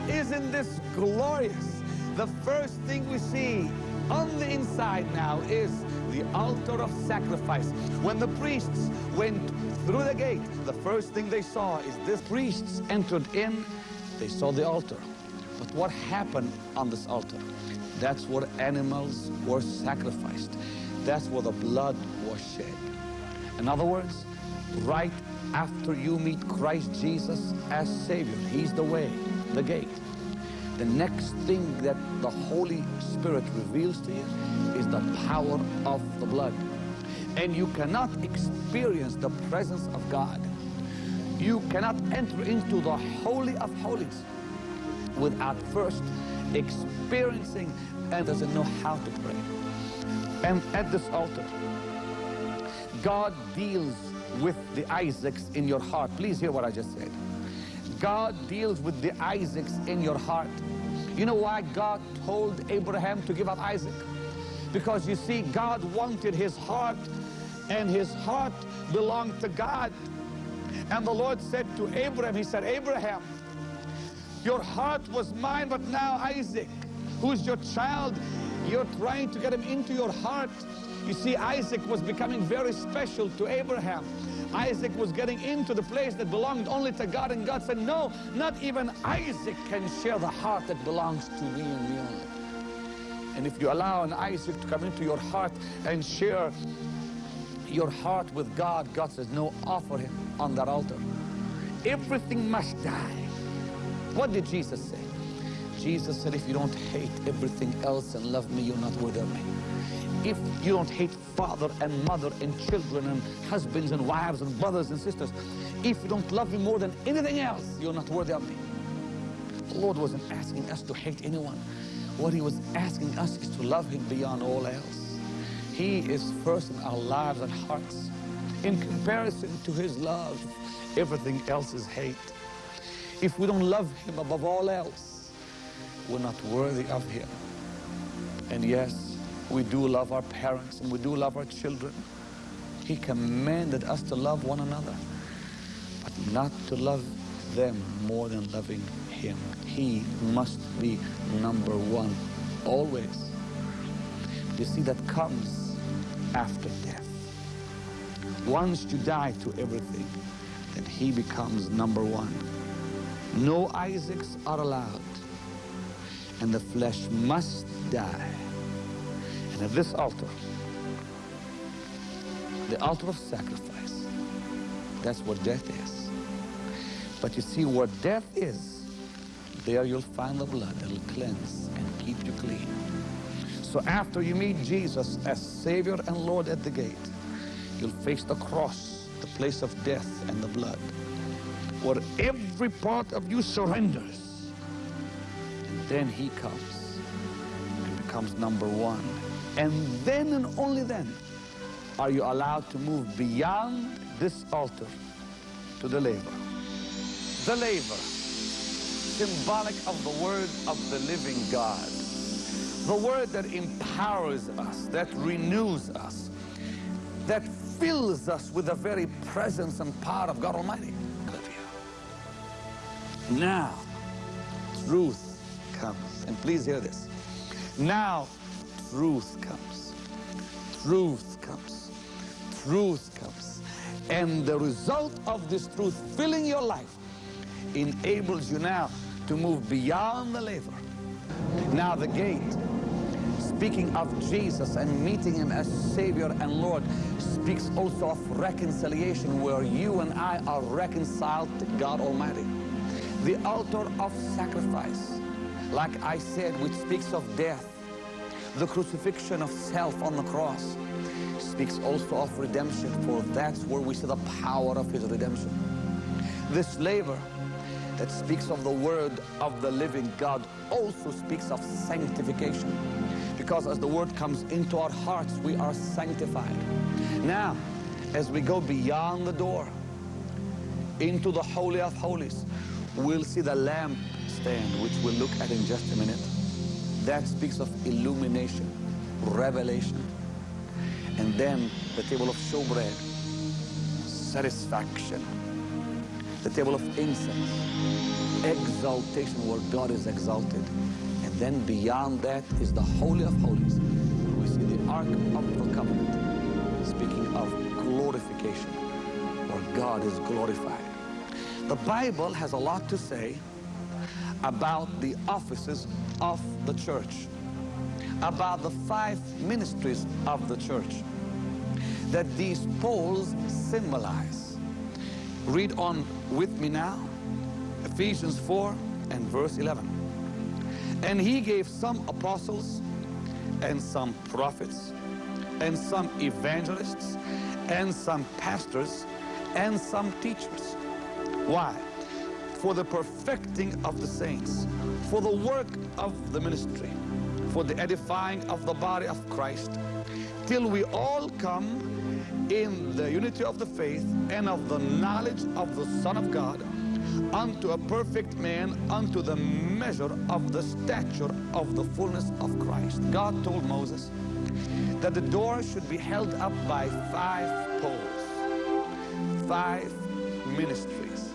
[SPEAKER 3] Isn't this glorious? The first thing we see on the inside now is the altar of sacrifice. When the priests went through the gate, the first thing they saw is this. Priests entered in, they saw the altar. But what happened on this altar? That's where animals were sacrificed. That's where the blood was shed. In other words, right after you meet Christ Jesus as Savior, He's the way, the gate. The next thing that the Holy Spirit reveals to you is the power of the blood. And you cannot experience the presence of God. You cannot enter into the Holy of Holies without first experiencing and doesn't know how to pray. And at this altar, God deals with the Isaacs in your heart. Please hear what I just said. God deals with the Isaacs in your heart. You know why God told Abraham to give up Isaac? Because you see, God wanted his heart, and his heart belonged to God. And the Lord said to Abraham, He said, Abraham, your heart was mine, but now Isaac, who's your child, you're trying to get him into your heart. You see, Isaac was becoming very special to Abraham. Isaac was getting into the place that belonged only to God, and God said, no, not even Isaac can share the heart that belongs to me and me only. And if you allow an Isaac to come into your heart and share your heart with God, God says, no, offer him on that altar. Everything must die. What did Jesus say? Jesus said, if you don't hate everything else and love me, you're not worthy of me. If you don't hate father and mother and children and husbands and wives and brothers and sisters, if you don't love me more than anything else, you're not worthy of me. The Lord wasn't asking us to hate anyone. What He was asking us is to love Him beyond all else. He is first in our lives and hearts. In comparison to His love, everything else is hate. If we don't love Him above all else, we're not worthy of Him. And yes, we do love our parents and we do love our children. He commanded us to love one another, but not to love them more than loving Him. He must be number one, always. You see, that comes after death. Once you die to everything, then He becomes number one. No Isaacs are allowed, and the flesh must die. And at this altar, the altar of sacrifice, that's where death is. But you see, where death is, there you'll find the blood that'll cleanse and keep you clean. So after you meet Jesus as Savior and Lord at the gate, you'll face the cross, the place of death and the blood, where every part of you surrenders. And then he comes and becomes number one. And then and only then are you allowed to move beyond this altar to the laver. The laver, symbolic of the Word of the living God. The Word that empowers us, that renews us, that fills us with the very presence and power of God Almighty. Now, truth comes. And please hear this. Now, truth comes. Truth comes. Truth comes. And the result of this truth filling your life enables you now to move beyond the laver. Now the gate, speaking of Jesus and meeting him as Savior and Lord, speaks also of reconciliation, where you and I are reconciled to God Almighty. The altar of sacrifice, like I said, which speaks of death, the crucifixion of self on the cross, speaks also of redemption, for that's where we see the power of his redemption. This laver that speaks of the Word of the living God also speaks of sanctification, because as the Word comes into our hearts, we are sanctified. Now, as we go beyond the door into the Holy of Holies, we'll see the lamp stand, which we'll look at in just a minute. That speaks of illumination, revelation. And then the table of showbread, satisfaction. The table of incense, exaltation, where God is exalted. And then beyond that is the Holy of Holies. We see the Ark of the Covenant, speaking of glorification, where God is glorified. The Bible has a lot to say about the offices of the church, about the 5 ministries of the church that these poles symbolize. Read on with me now, Ephesians 4 and verse 11. And he gave some apostles, and some prophets, and some evangelists, and some pastors, and some teachers. Why? For the perfecting of the saints, for the work of the ministry, for the edifying of the body of Christ, till we all come in the unity of the faith and of the knowledge of the Son of God, unto a perfect man, unto the measure of the stature of the fullness of Christ. God told Moses that the door should be held up by 5 poles, 5 ministries,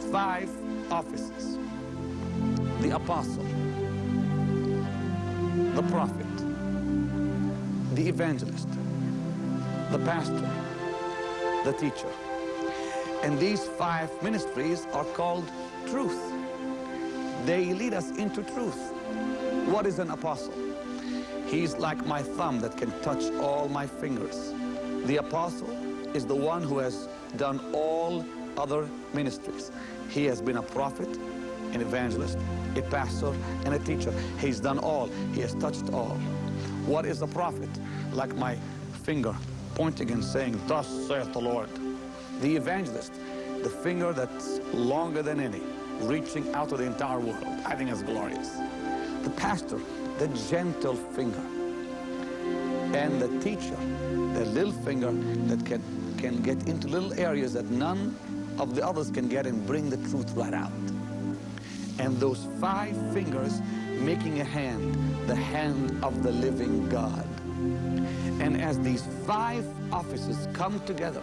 [SPEAKER 3] 5 offices: the apostle, the prophet, the evangelist, the pastor, the teacher. And these 5 ministries are called truth. They lead us into truth. What is an apostle? He's like my thumb that can touch all my fingers. The apostle is the one who has done all other ministries. He has been a prophet, an evangelist, a pastor, and a teacher. He's done all. He has touched all. What is a prophet? Like my finger pointing and saying, "Thus saith the Lord." The evangelist, the finger that's longer than any, reaching out to the entire world. I think it's glorious. The pastor, the gentle finger. And the teacher, the little finger that can get into little areas that none of the others can get and bring the truth right out. And those 5 fingers making a hand, the hand of the living God. And as these 5 offices come together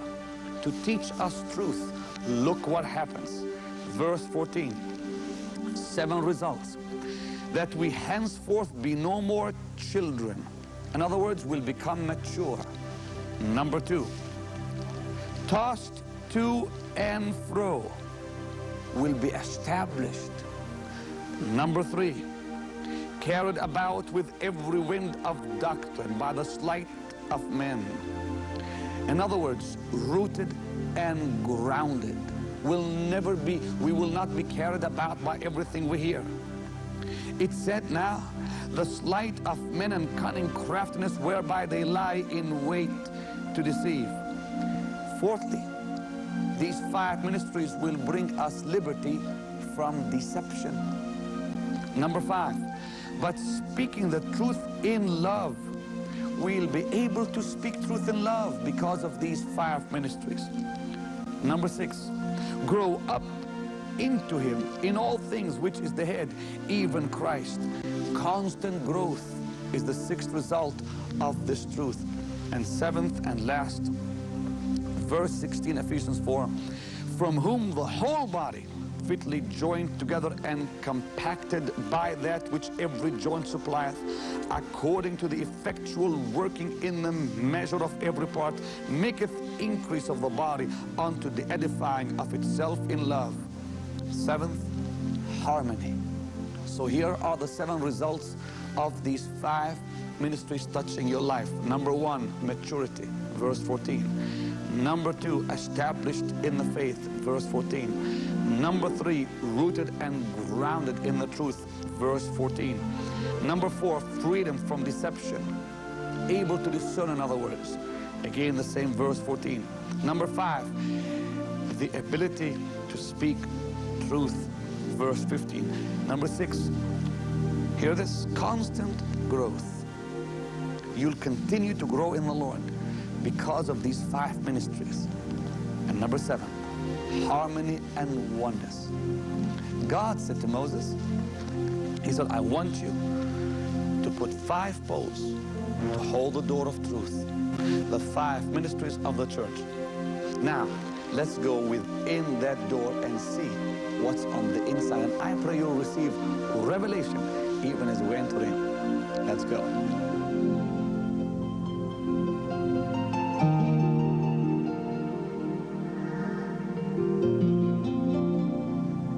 [SPEAKER 3] to teach us truth, look what happens. Verse 14, 7 results. That we henceforth be no more children. In other words, we'll become mature. Number 2, tossed to and fro, will be established. Number 3, carried about with every wind of doctrine by the sleight of men. In other words, rooted and grounded. We will not be carried about by everything we hear. It's said now the sleight of men and cunning craftiness whereby they lie in wait to deceive. Fourthly, these 5 ministries will bring us liberty from deception. Number 5, but speaking the truth in love. We'll be able to speak truth in love because of these 5 ministries. Number 6, grow up into him in all things, which is the head, even Christ. Constant growth is the 6th result of this truth. And 7th and last, verse 16, Ephesians 4, from whom the whole body, fitly joined together and compacted by that which every joint supplieth, according to the effectual working in the measure of every part, maketh increase of the body unto the edifying of itself in love. 7th, harmony. So here are the 7 results of these 5 ministries touching your life. Number 1, maturity, verse 14. Number 2, established in the faith, verse 14. Number 3, rooted and grounded in the truth, verse 14. Number 4, freedom from deception, able to discern, in other words. Again, the same verse 14. Number 5, the ability to speak truth, verse 15. Number 6, hear this, constant growth. You'll continue to grow in the Lord because of these 5 ministries. And number 7, harmony and oneness. God said to Moses, he said, I want you to put 5 poles to hold the door of truth, the 5 ministries of the church. Now, let's go within that door and see what's on the inside. And I pray you'll receive revelation even as we enter in. Let's go.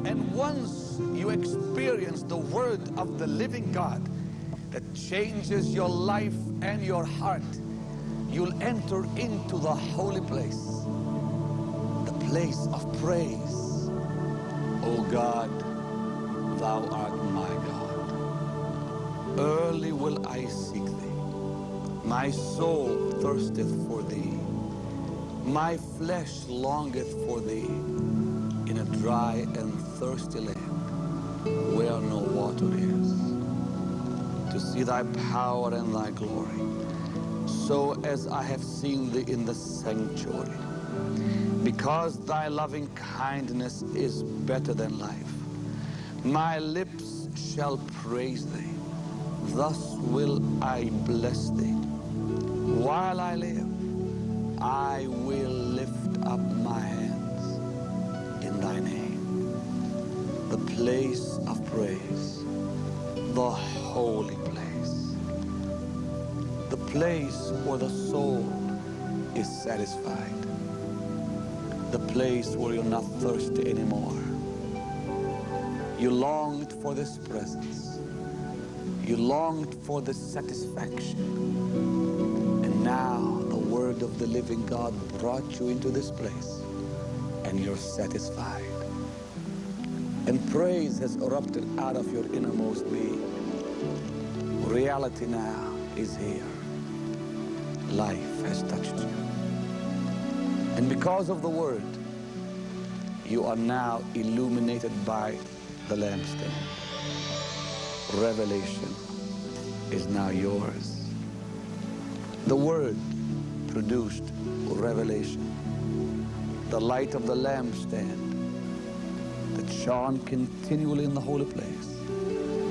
[SPEAKER 3] And once you experience the word of the living God that changes your life and your heart, you'll enter into the holy place, the place of praise. O God, thou art my God. Early will I seek thee. My soul thirsteth for thee. My flesh longeth for thee in a dry and thirsty land where no water is, to see thy power and thy glory, so as I have seen thee in the sanctuary. Because thy loving kindness is better than life, my lips shall praise thee. Thus will I bless thee. While I live, I will lift up my hands in thy name, the place of praise, the holy place, the place where the soul is satisfied, the place where you're not thirsty anymore. You longed for this presence. You longed for this satisfaction. And now the word of the living God brought you into this place, and you're satisfied. And praise has erupted out of your innermost being. Reality now is here. Life has touched you. And because of the word, you are now illuminated by the lampstand. Revelation is now yours. The word produced revelation. The light of the lampstand that shone continually in the holy place,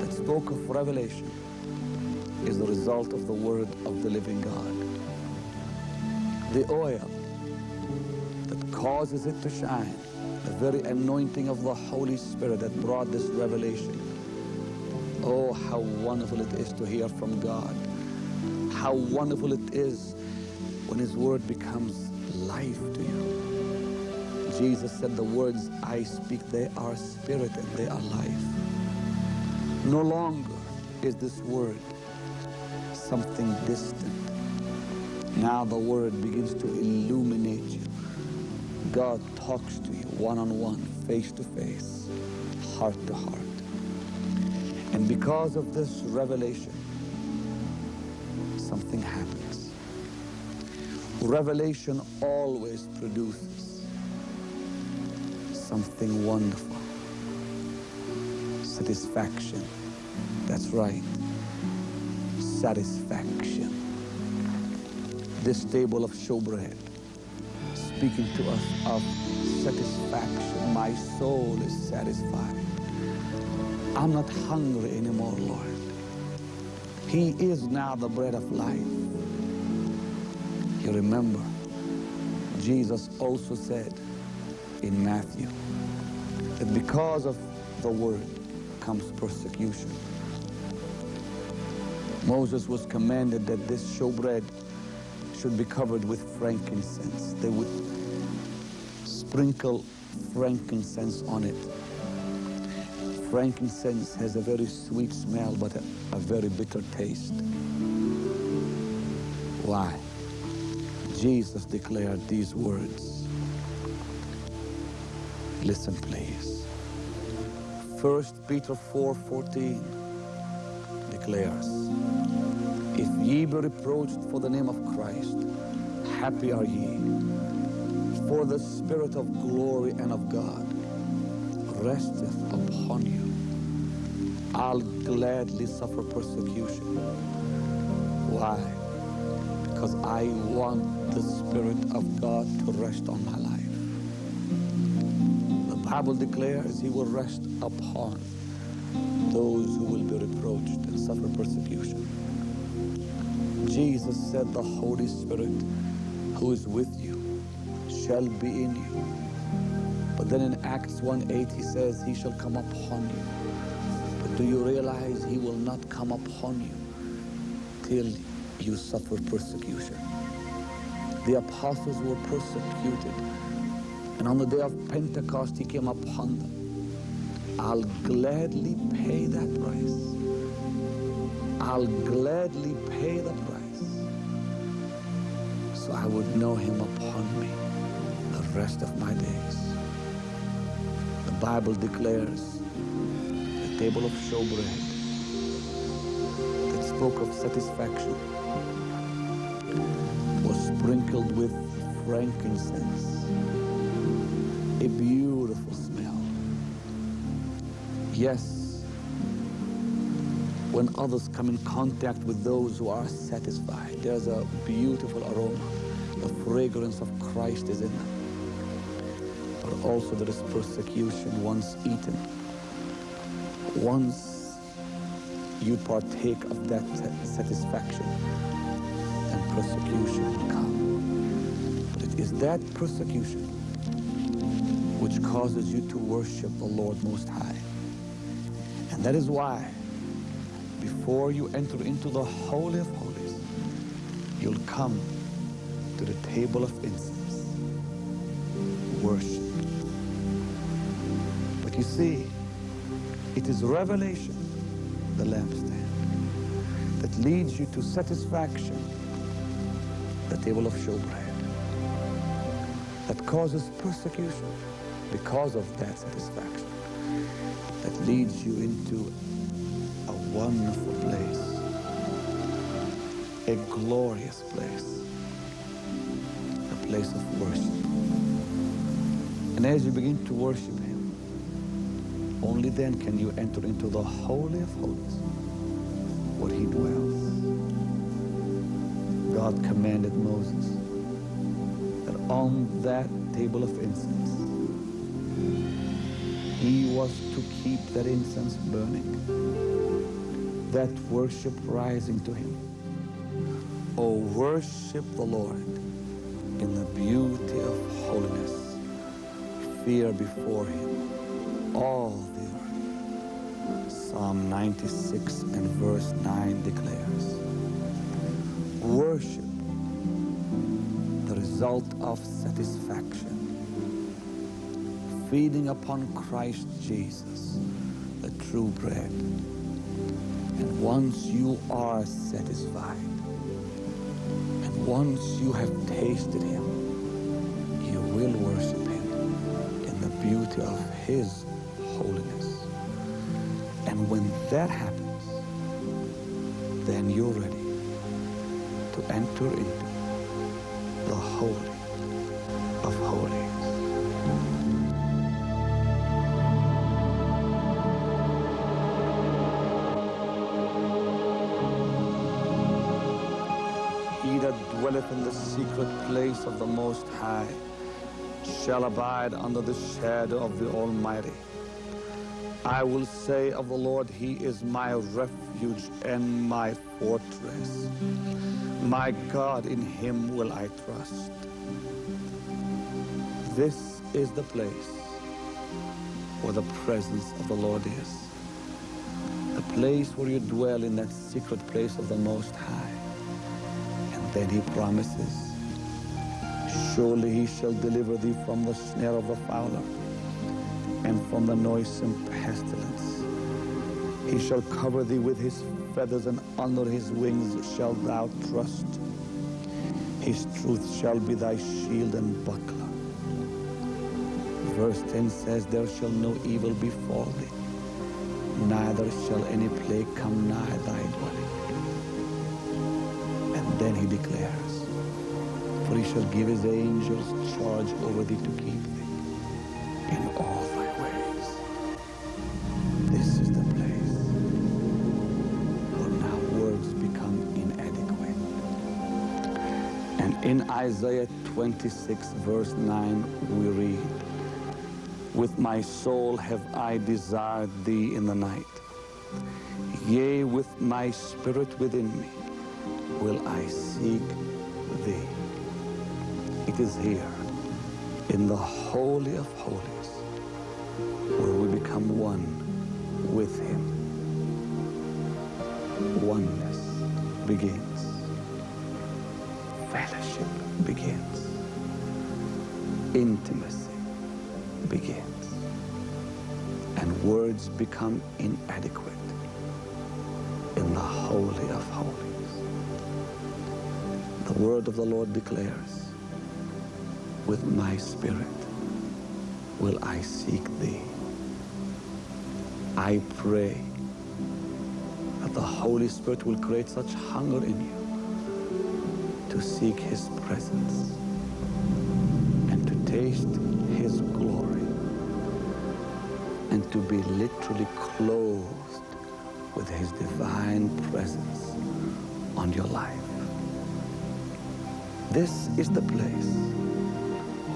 [SPEAKER 3] that spoke of revelation, is the result of the word of the living God. The oil that causes it to shine, the very anointing of the Holy Spirit that brought this revelation. Oh, how wonderful it is to hear from God. How wonderful it is when His word becomes life to you. Jesus said, the words I speak, they are spirit and they are life. No longer is this word something distant. Now the word begins to illuminate you. God talks to you one-on-one, face-to-face, heart-to-heart. And because of this revelation, something happens. Revelation always produces something wonderful. Satisfaction. That's right. Satisfaction. This table of showbread, speaking to us of satisfaction. My soul is satisfied. I'm not hungry anymore, Lord. He is now the bread of life. You remember, Jesus also said in Matthew that because of the word comes persecution. Moses was commanded that this showbread should be covered with frankincense. They would sprinkle frankincense on it. Frankincense has a very sweet smell, but a very bitter taste. Why? Jesus declared these words. Listen, please. 1 Peter 4:14 declares, if ye be reproached for the name of Christ, happy are ye, for the Spirit of glory and of God resteth upon you. I'll gladly suffer persecution. Why? Because I want the Spirit of God to rest on my life. The Bible declares he will rest upon those who will be reproached and suffer persecution. Jesus said the Holy Spirit who is with you shall be in you. But then in Acts 1:8 he says he shall come upon you. But do you realize he will not come upon you till you suffer persecution? The apostles were persecuted, and on the day of Pentecost he came upon them. I'll gladly pay that price. I'll gladly pay the price, so I would know him upon me the rest of my days. The Bible declares the table of showbread that spoke of satisfaction was sprinkled with frankincense, a beautiful smell. Yes, when others come in contact with those who are satisfied, there's a beautiful aroma. The fragrance of Christ is in them. But also there is persecution once eaten. Once you partake of that satisfaction, and persecution will come. But it is that persecution which causes you to worship the Lord Most High. And that is why before you enter into the Holy of Holies, you'll come to the table of incense. Worship. But you see, it is revelation, the lampstand, that leads you to satisfaction, the table of showbread, that causes persecution because of that satisfaction, that leads you into a wonderful place, a glorious place, a place of worship. And as you begin to worship him, only then can you enter into the Holy of Holies, where he dwells. God commanded Moses that on that table of incense, he was to keep that incense burning, that worship rising to him. Oh, worship the Lord in the beauty of holiness. Fear before him all the earth. Psalm 96 and verse 9 declares, worship, the result of satisfaction, feeding upon Christ Jesus, the true bread. And once you are satisfied, and once you have tasted him, you will worship him in the beauty of his holiness. And And when that happens, then you're ready to enter into the Holy of Holies. He that dwelleth in the secret place of the Most High shall abide under the shadow of the Almighty. I will say of the Lord, He is my refuge and my fortress. My God, in Him will I trust. This is the place where the presence of the Lord is. The place where you dwell in that secret place of the Most High. And then He promises, surely He shall deliver thee from the snare of the fowler and from the noisome pestilence. He shall cover thee with His feathers, and under His wings shalt thou trust. His truth shall be thy shield and buckler. Verse 10 says, there shall no evil befall thee, neither shall any plague come nigh thy dwelling. And then He declares, for He shall give His angels charge over thee to keep thee in all thy ways. This is the place where now words become inadequate. And in Isaiah 26 verse 9 we read, with my soul have I desired thee in the night. Yea, with my spirit within me will I seek thee. It is here in the Holy of Holies where we become one with Him. Oneness begins. Fellowship begins. Intimacy begins. And words become inadequate in the Holy of Holies. The word of the Lord declares, with my spirit will I seek thee. I pray that the Holy Spirit will create such hunger in you to seek His presence and to taste His glory and to be literally clothed with His divine presence on your life. This is the place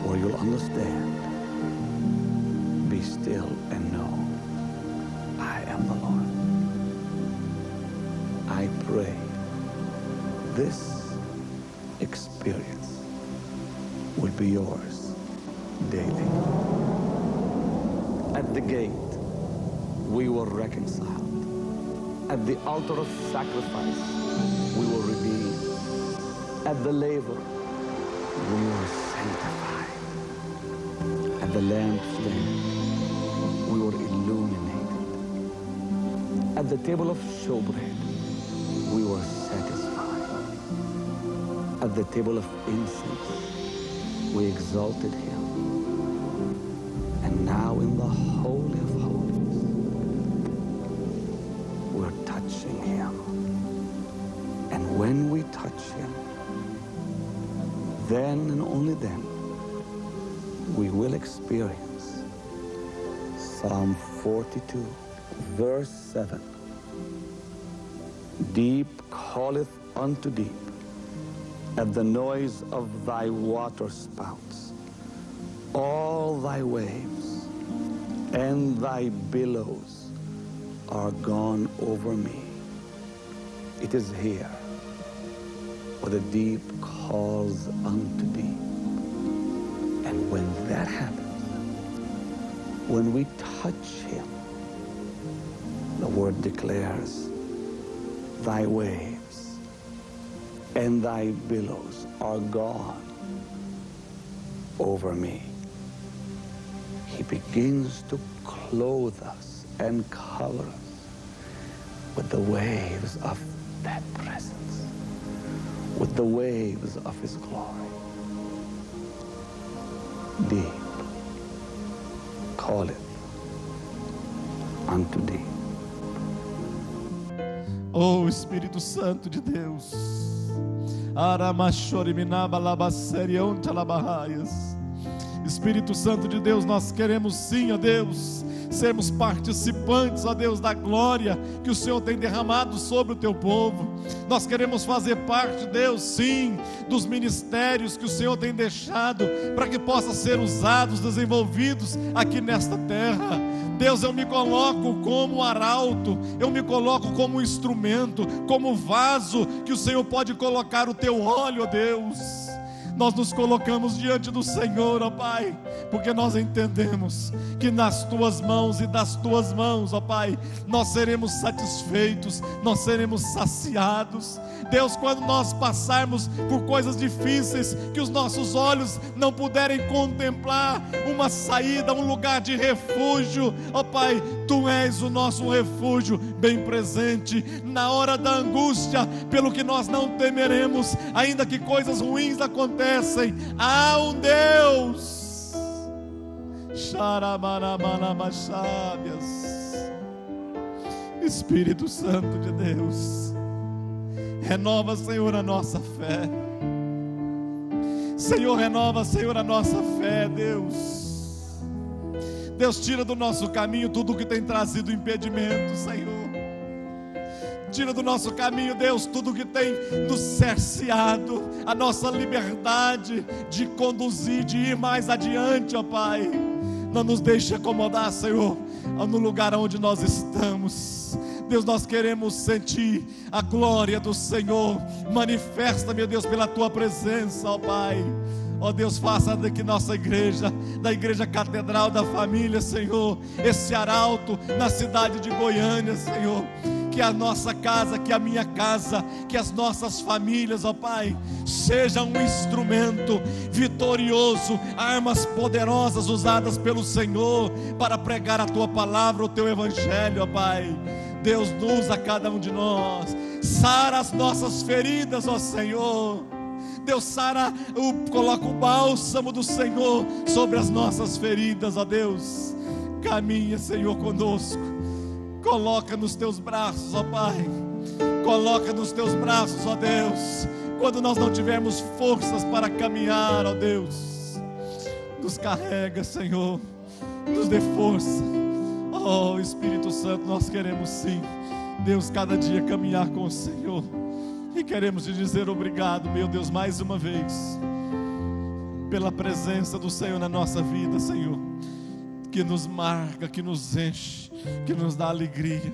[SPEAKER 3] where you'll understand, be still and know I am the Lord. I pray this experience will be yours daily. At the gate, we were reconciled. At the altar of sacrifice, we were redeemed. At the laver, we were sanctified. At the lampstand, we were illuminated. At the table of showbread, we were satisfied. At the table of incense, we exalted Him. And now in the Holy of Holies, we're touching Him. And when we touch Him, then and only then, we will experience Psalm 42, verse 7. Deep calleth unto deep at the noise of thy water spouts. All thy waves and thy billows are gone over me. It is here where the deep calls unto deep. And when that happens, when we touch Him, the word declares, thy waves and thy billows are gone over me. He begins to clothe us and cover us with the waves of that presence, with the waves of His glory. Deep calleth unto deep.
[SPEAKER 2] Oh Espírito Santo de Deus, Espírito Santo de Deus, nós queremos sim, ó Deus, sermos participantes, ó Deus, da glória que o Senhor tem derramado sobre o teu povo. Nós queremos fazer parte, Deus, sim, dos ministérios que o Senhor tem deixado para que possam ser usados, desenvolvidos aqui nesta terra. Deus, eu me coloco como arauto, eu me coloco como instrumento, como vaso que o Senhor pode colocar o teu óleo, ó Deus. Nós nos colocamos diante do Senhor, ó Pai, porque nós entendemos que nas tuas mãos e das tuas mãos, ó Pai, nós seremos satisfeitos, nós seremos saciados. Deus, quando nós passarmos por coisas difíceis, que os nossos olhos não puderem contemplar uma saída, um lugar de refúgio, ó Pai, Tu és o nosso refúgio bem presente na hora da angústia, pelo que nós não temeremos, ainda que coisas ruins acontecem. Há um Deus, Espírito Santo de Deus, renova, Senhor, a nossa fé. Senhor, renova, Senhor, a nossa fé, Deus. Deus, tira do nosso caminho tudo que tem trazido impedimento, Senhor. Tira do nosso caminho, Deus, tudo que tem nos cerceado a nossa liberdade de conduzir, de ir mais adiante, ó Pai. Não nos deixe acomodar, Senhor, no lugar onde nós estamos. Deus, nós queremos sentir a glória do Senhor. Manifesta, meu Deus, pela Tua presença, ó Pai. Ó Deus, faça daqui nossa igreja, da Igreja Catedral da Família, Senhor, esse arauto na cidade de Goiânia, Senhor. Que a nossa casa, que a minha casa, que as nossas famílias, ó Pai, sejam um instrumento vitorioso, armas poderosas usadas pelo Senhor para pregar a Tua palavra, o Teu Evangelho, ó Pai. Deus, usa cada um de nós, sara as nossas feridas, ó Senhor. Deus, sara, coloca o bálsamo do Senhor sobre as nossas feridas, ó Deus. Caminha, Senhor, conosco. Coloca nos Teus braços, ó Pai. Coloca nos Teus braços, ó Deus. Quando nós não tivermos forças para caminhar, ó Deus, nos carrega, Senhor. Nos dê força. Oh Espírito Santo, nós queremos sim, Deus, cada dia caminhar com o Senhor. E queremos te dizer obrigado, meu Deus, mais uma vez, pela presença do Senhor na nossa vida, Senhor, que nos marca, que nos enche, que nos dá alegria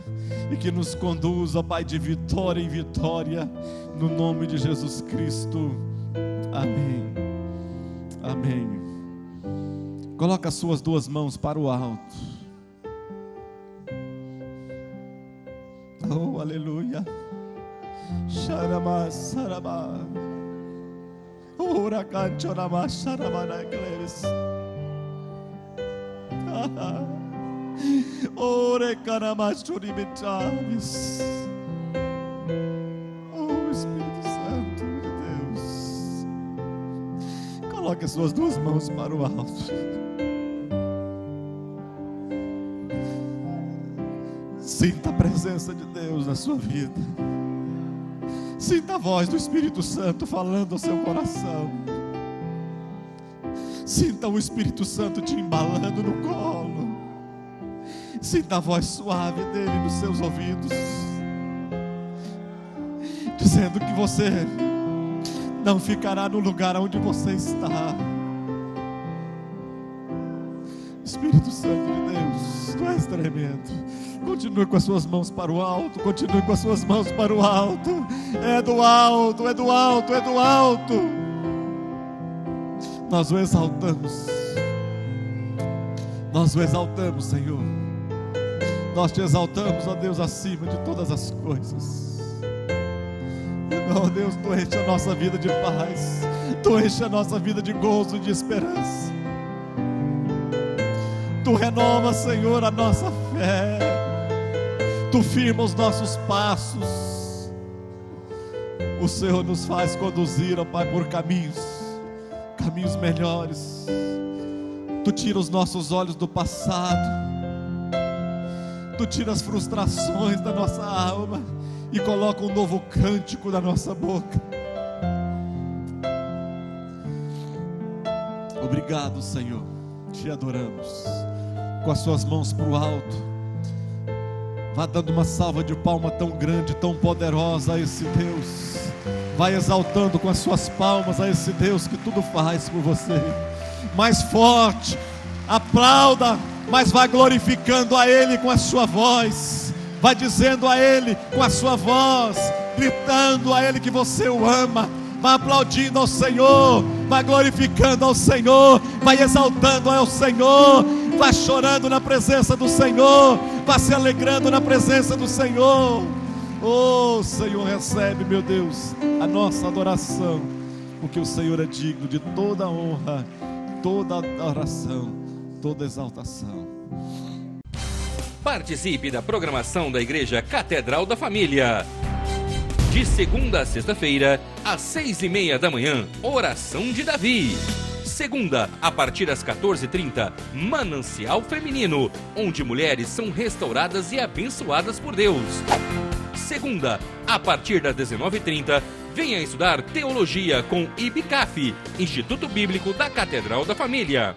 [SPEAKER 2] e que nos conduz, ó Pai, de vitória em vitória, no nome de Jesus Cristo. Amém. Amém. Coloca as suas duas mãos para o alto. Oh, aleluia. Sharama saraba. Ora canchorama sharama na igreja. Ore carama churibetaves. Oh Espírito Santo de Deus. Coloque as suas duas mãos para o alto. Sinta a presença de Deus na sua vida. Sinta a voz do Espírito Santo falando ao seu coração. Sinta o Espírito Santo te embalando no colo. Sinta a voz suave dele nos seus ouvidos, dizendo que você não ficará no lugar onde você está. Espírito Santo de Deus, Tu és tremendo. Continue com as suas mãos para o alto. Continue com as suas mãos para o alto. É do alto, é do alto, é do alto. Nós o exaltamos. Nós o exaltamos, Senhor. Nós te exaltamos, ó Deus, acima de todas as coisas. Ó Deus, Tu enche a nossa vida de paz. Tu enche a nossa vida de gozo e de esperança. Tu renova, Senhor, a nossa fé. Tu firma os nossos passos. O Senhor nos faz conduzir, ó Pai, por caminhos melhores. Tu tira os nossos olhos do passado. Tu tira as frustrações da nossa alma e coloca um novo cântico na nossa boca. Obrigado, Senhor, te adoramos. Com as suas mãos para o alto, vá dando uma salva de palma tão grande, tão poderosa a esse Deus. Vai exaltando com as suas palmas a esse Deus que tudo faz por você. Mais forte, aplauda, mas vai glorificando a Ele com a sua voz. Vai dizendo a Ele com a sua voz, gritando a Ele que você o ama. Vai aplaudindo ao Senhor, vai glorificando ao Senhor, vai exaltando ao Senhor, vai chorando na presença do Senhor, vai se alegrando na presença do Senhor. Oh, Senhor, recebe, meu Deus, a nossa adoração, porque o Senhor é digno de toda honra, toda adoração, toda exaltação.
[SPEAKER 1] Participe da programação da Igreja Catedral da Família. De segunda a sexta-feira, às 6:30 da manhã, Oração de Davi. Segunda, a partir das 14h30, Manancial Feminino, onde mulheres são restauradas e abençoadas por Deus. Segunda, a partir das 19h30, venha estudar Teologia com IBCAF, Instituto Bíblico da Catedral da Família.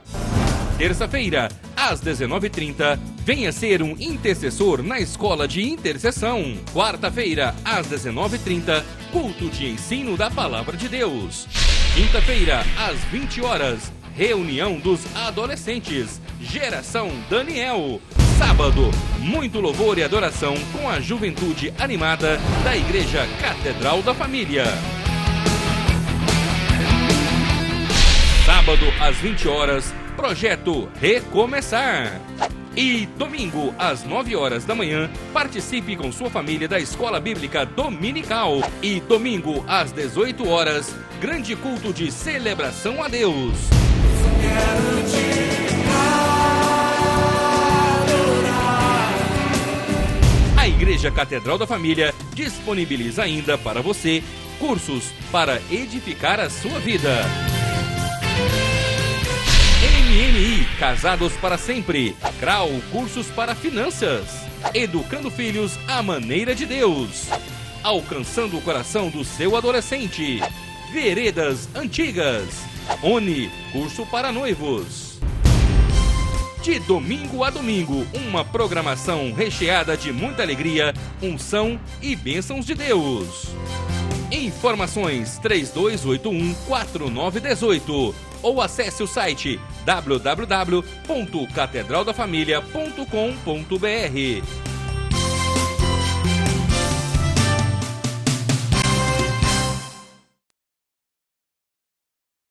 [SPEAKER 1] Terça-feira, às 19h30, venha ser um intercessor na Escola de Intercessão. Quarta-feira, às 19h30, culto de ensino da Palavra de Deus. Quinta-feira, às 20 horas, reunião dos adolescentes, Geração Daniel. Sábado, muito louvor e adoração com a juventude animada da Igreja Catedral da Família. Sábado, às 20 horas, Projeto Recomeçar. E domingo, às 9 horas da manhã, participe com sua família da Escola Bíblica Dominical. E domingo, às 18 horas, grande culto de celebração a Deus. A Igreja Catedral da Família disponibiliza ainda para você cursos para edificar a sua vida. MMI, Casados para Sempre. CRAU, Cursos para Finanças. Educando Filhos à Maneira de Deus. Alcançando o coração do seu adolescente. Veredas Antigas. ONI, Curso para Noivos. De domingo a domingo, uma programação recheada de muita alegria, unção e bênçãos de Deus. Informações 3281-4918 ou acesse o site www.catedraldafamilia.com.br.